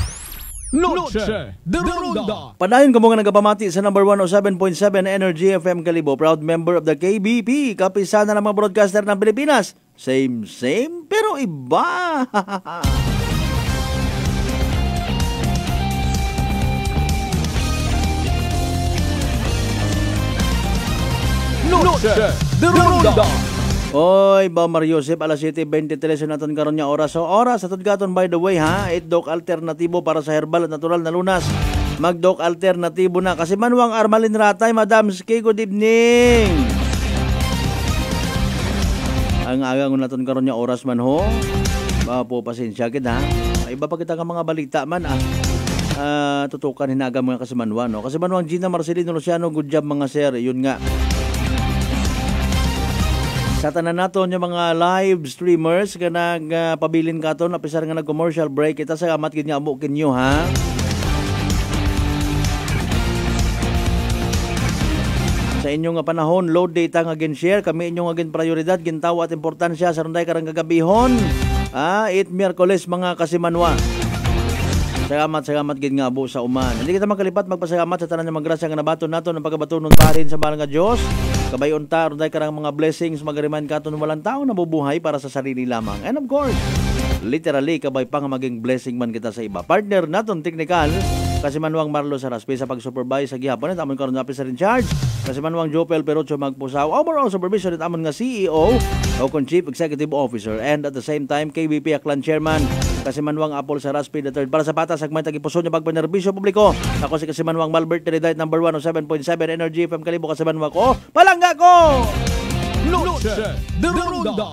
Noche de Ronda. Padayon ko mga nagapamati sa number 107.7 Energy FM Kalibo, proud member of the KBP, kapisana ng mga broadcaster ng Pilipinas. Same, pero iba. Noche de Ronda. Oy, ba Mario Josep, alas 7:23 naton karon nya oras. So oras atod gaton by the way ha, itdok alternatibo para sa herbal at natural na lunas. Magdok alternatibo na kasi Manuang Armalin Ratay, Madam Ski, good evening. Ang aga ko naton karon nya oras man ho. Ba po pasensya gid ha. Iba pa kita nga mga balita man tutukan hinaga mo kasi Manuang no. Kasi Manuang Gina Marcelino Luciano, good job mga sir. Yun nga. Sa tanan naton yung mga live streamers nga nagpabilin katon apisar nga nag-commercial break, kita sa amat gid nga amo kinyo ha. Sa inyong nga panahon, load data nga gin-share, kami inyong nga gin-prioridad, gintawa at importansya sa runday karang gagabihon. 8 Miyerkules mga kasimanwa. Salamat gid nga abo sa uman. Hindi kita makalipat magpasalamat sa tanan nga magrasya nga nabaton naton ang pagabaton nun tarin sa mahal nga Dios. Kabay unta runday karang mga blessings magariman katon walang tao nabubuhay para sa sarili lamang. And of course, literally kabay pa nga maging blessing man kita sa iba. Partner naton technical kasi Manuang Marlo Saraspe sa pag-supervise sa gihapon at amon karon nga officer in charge. Kasi Manuang Jopel Perocho magpusaw overall supervision at amon nga CEO o Chief Executive Officer, and at the same time KBP Aklan Chairman kasi Manuang Apple Saraspe III. Para sa patas sagmay tagipuso niya pagpanerbisyo publiko. Ako si kasi Manuang Malbert Teledite number 107.7 Energy FM Kalibo kasi Manuang ko. Palangga ko! Noche de Ronda.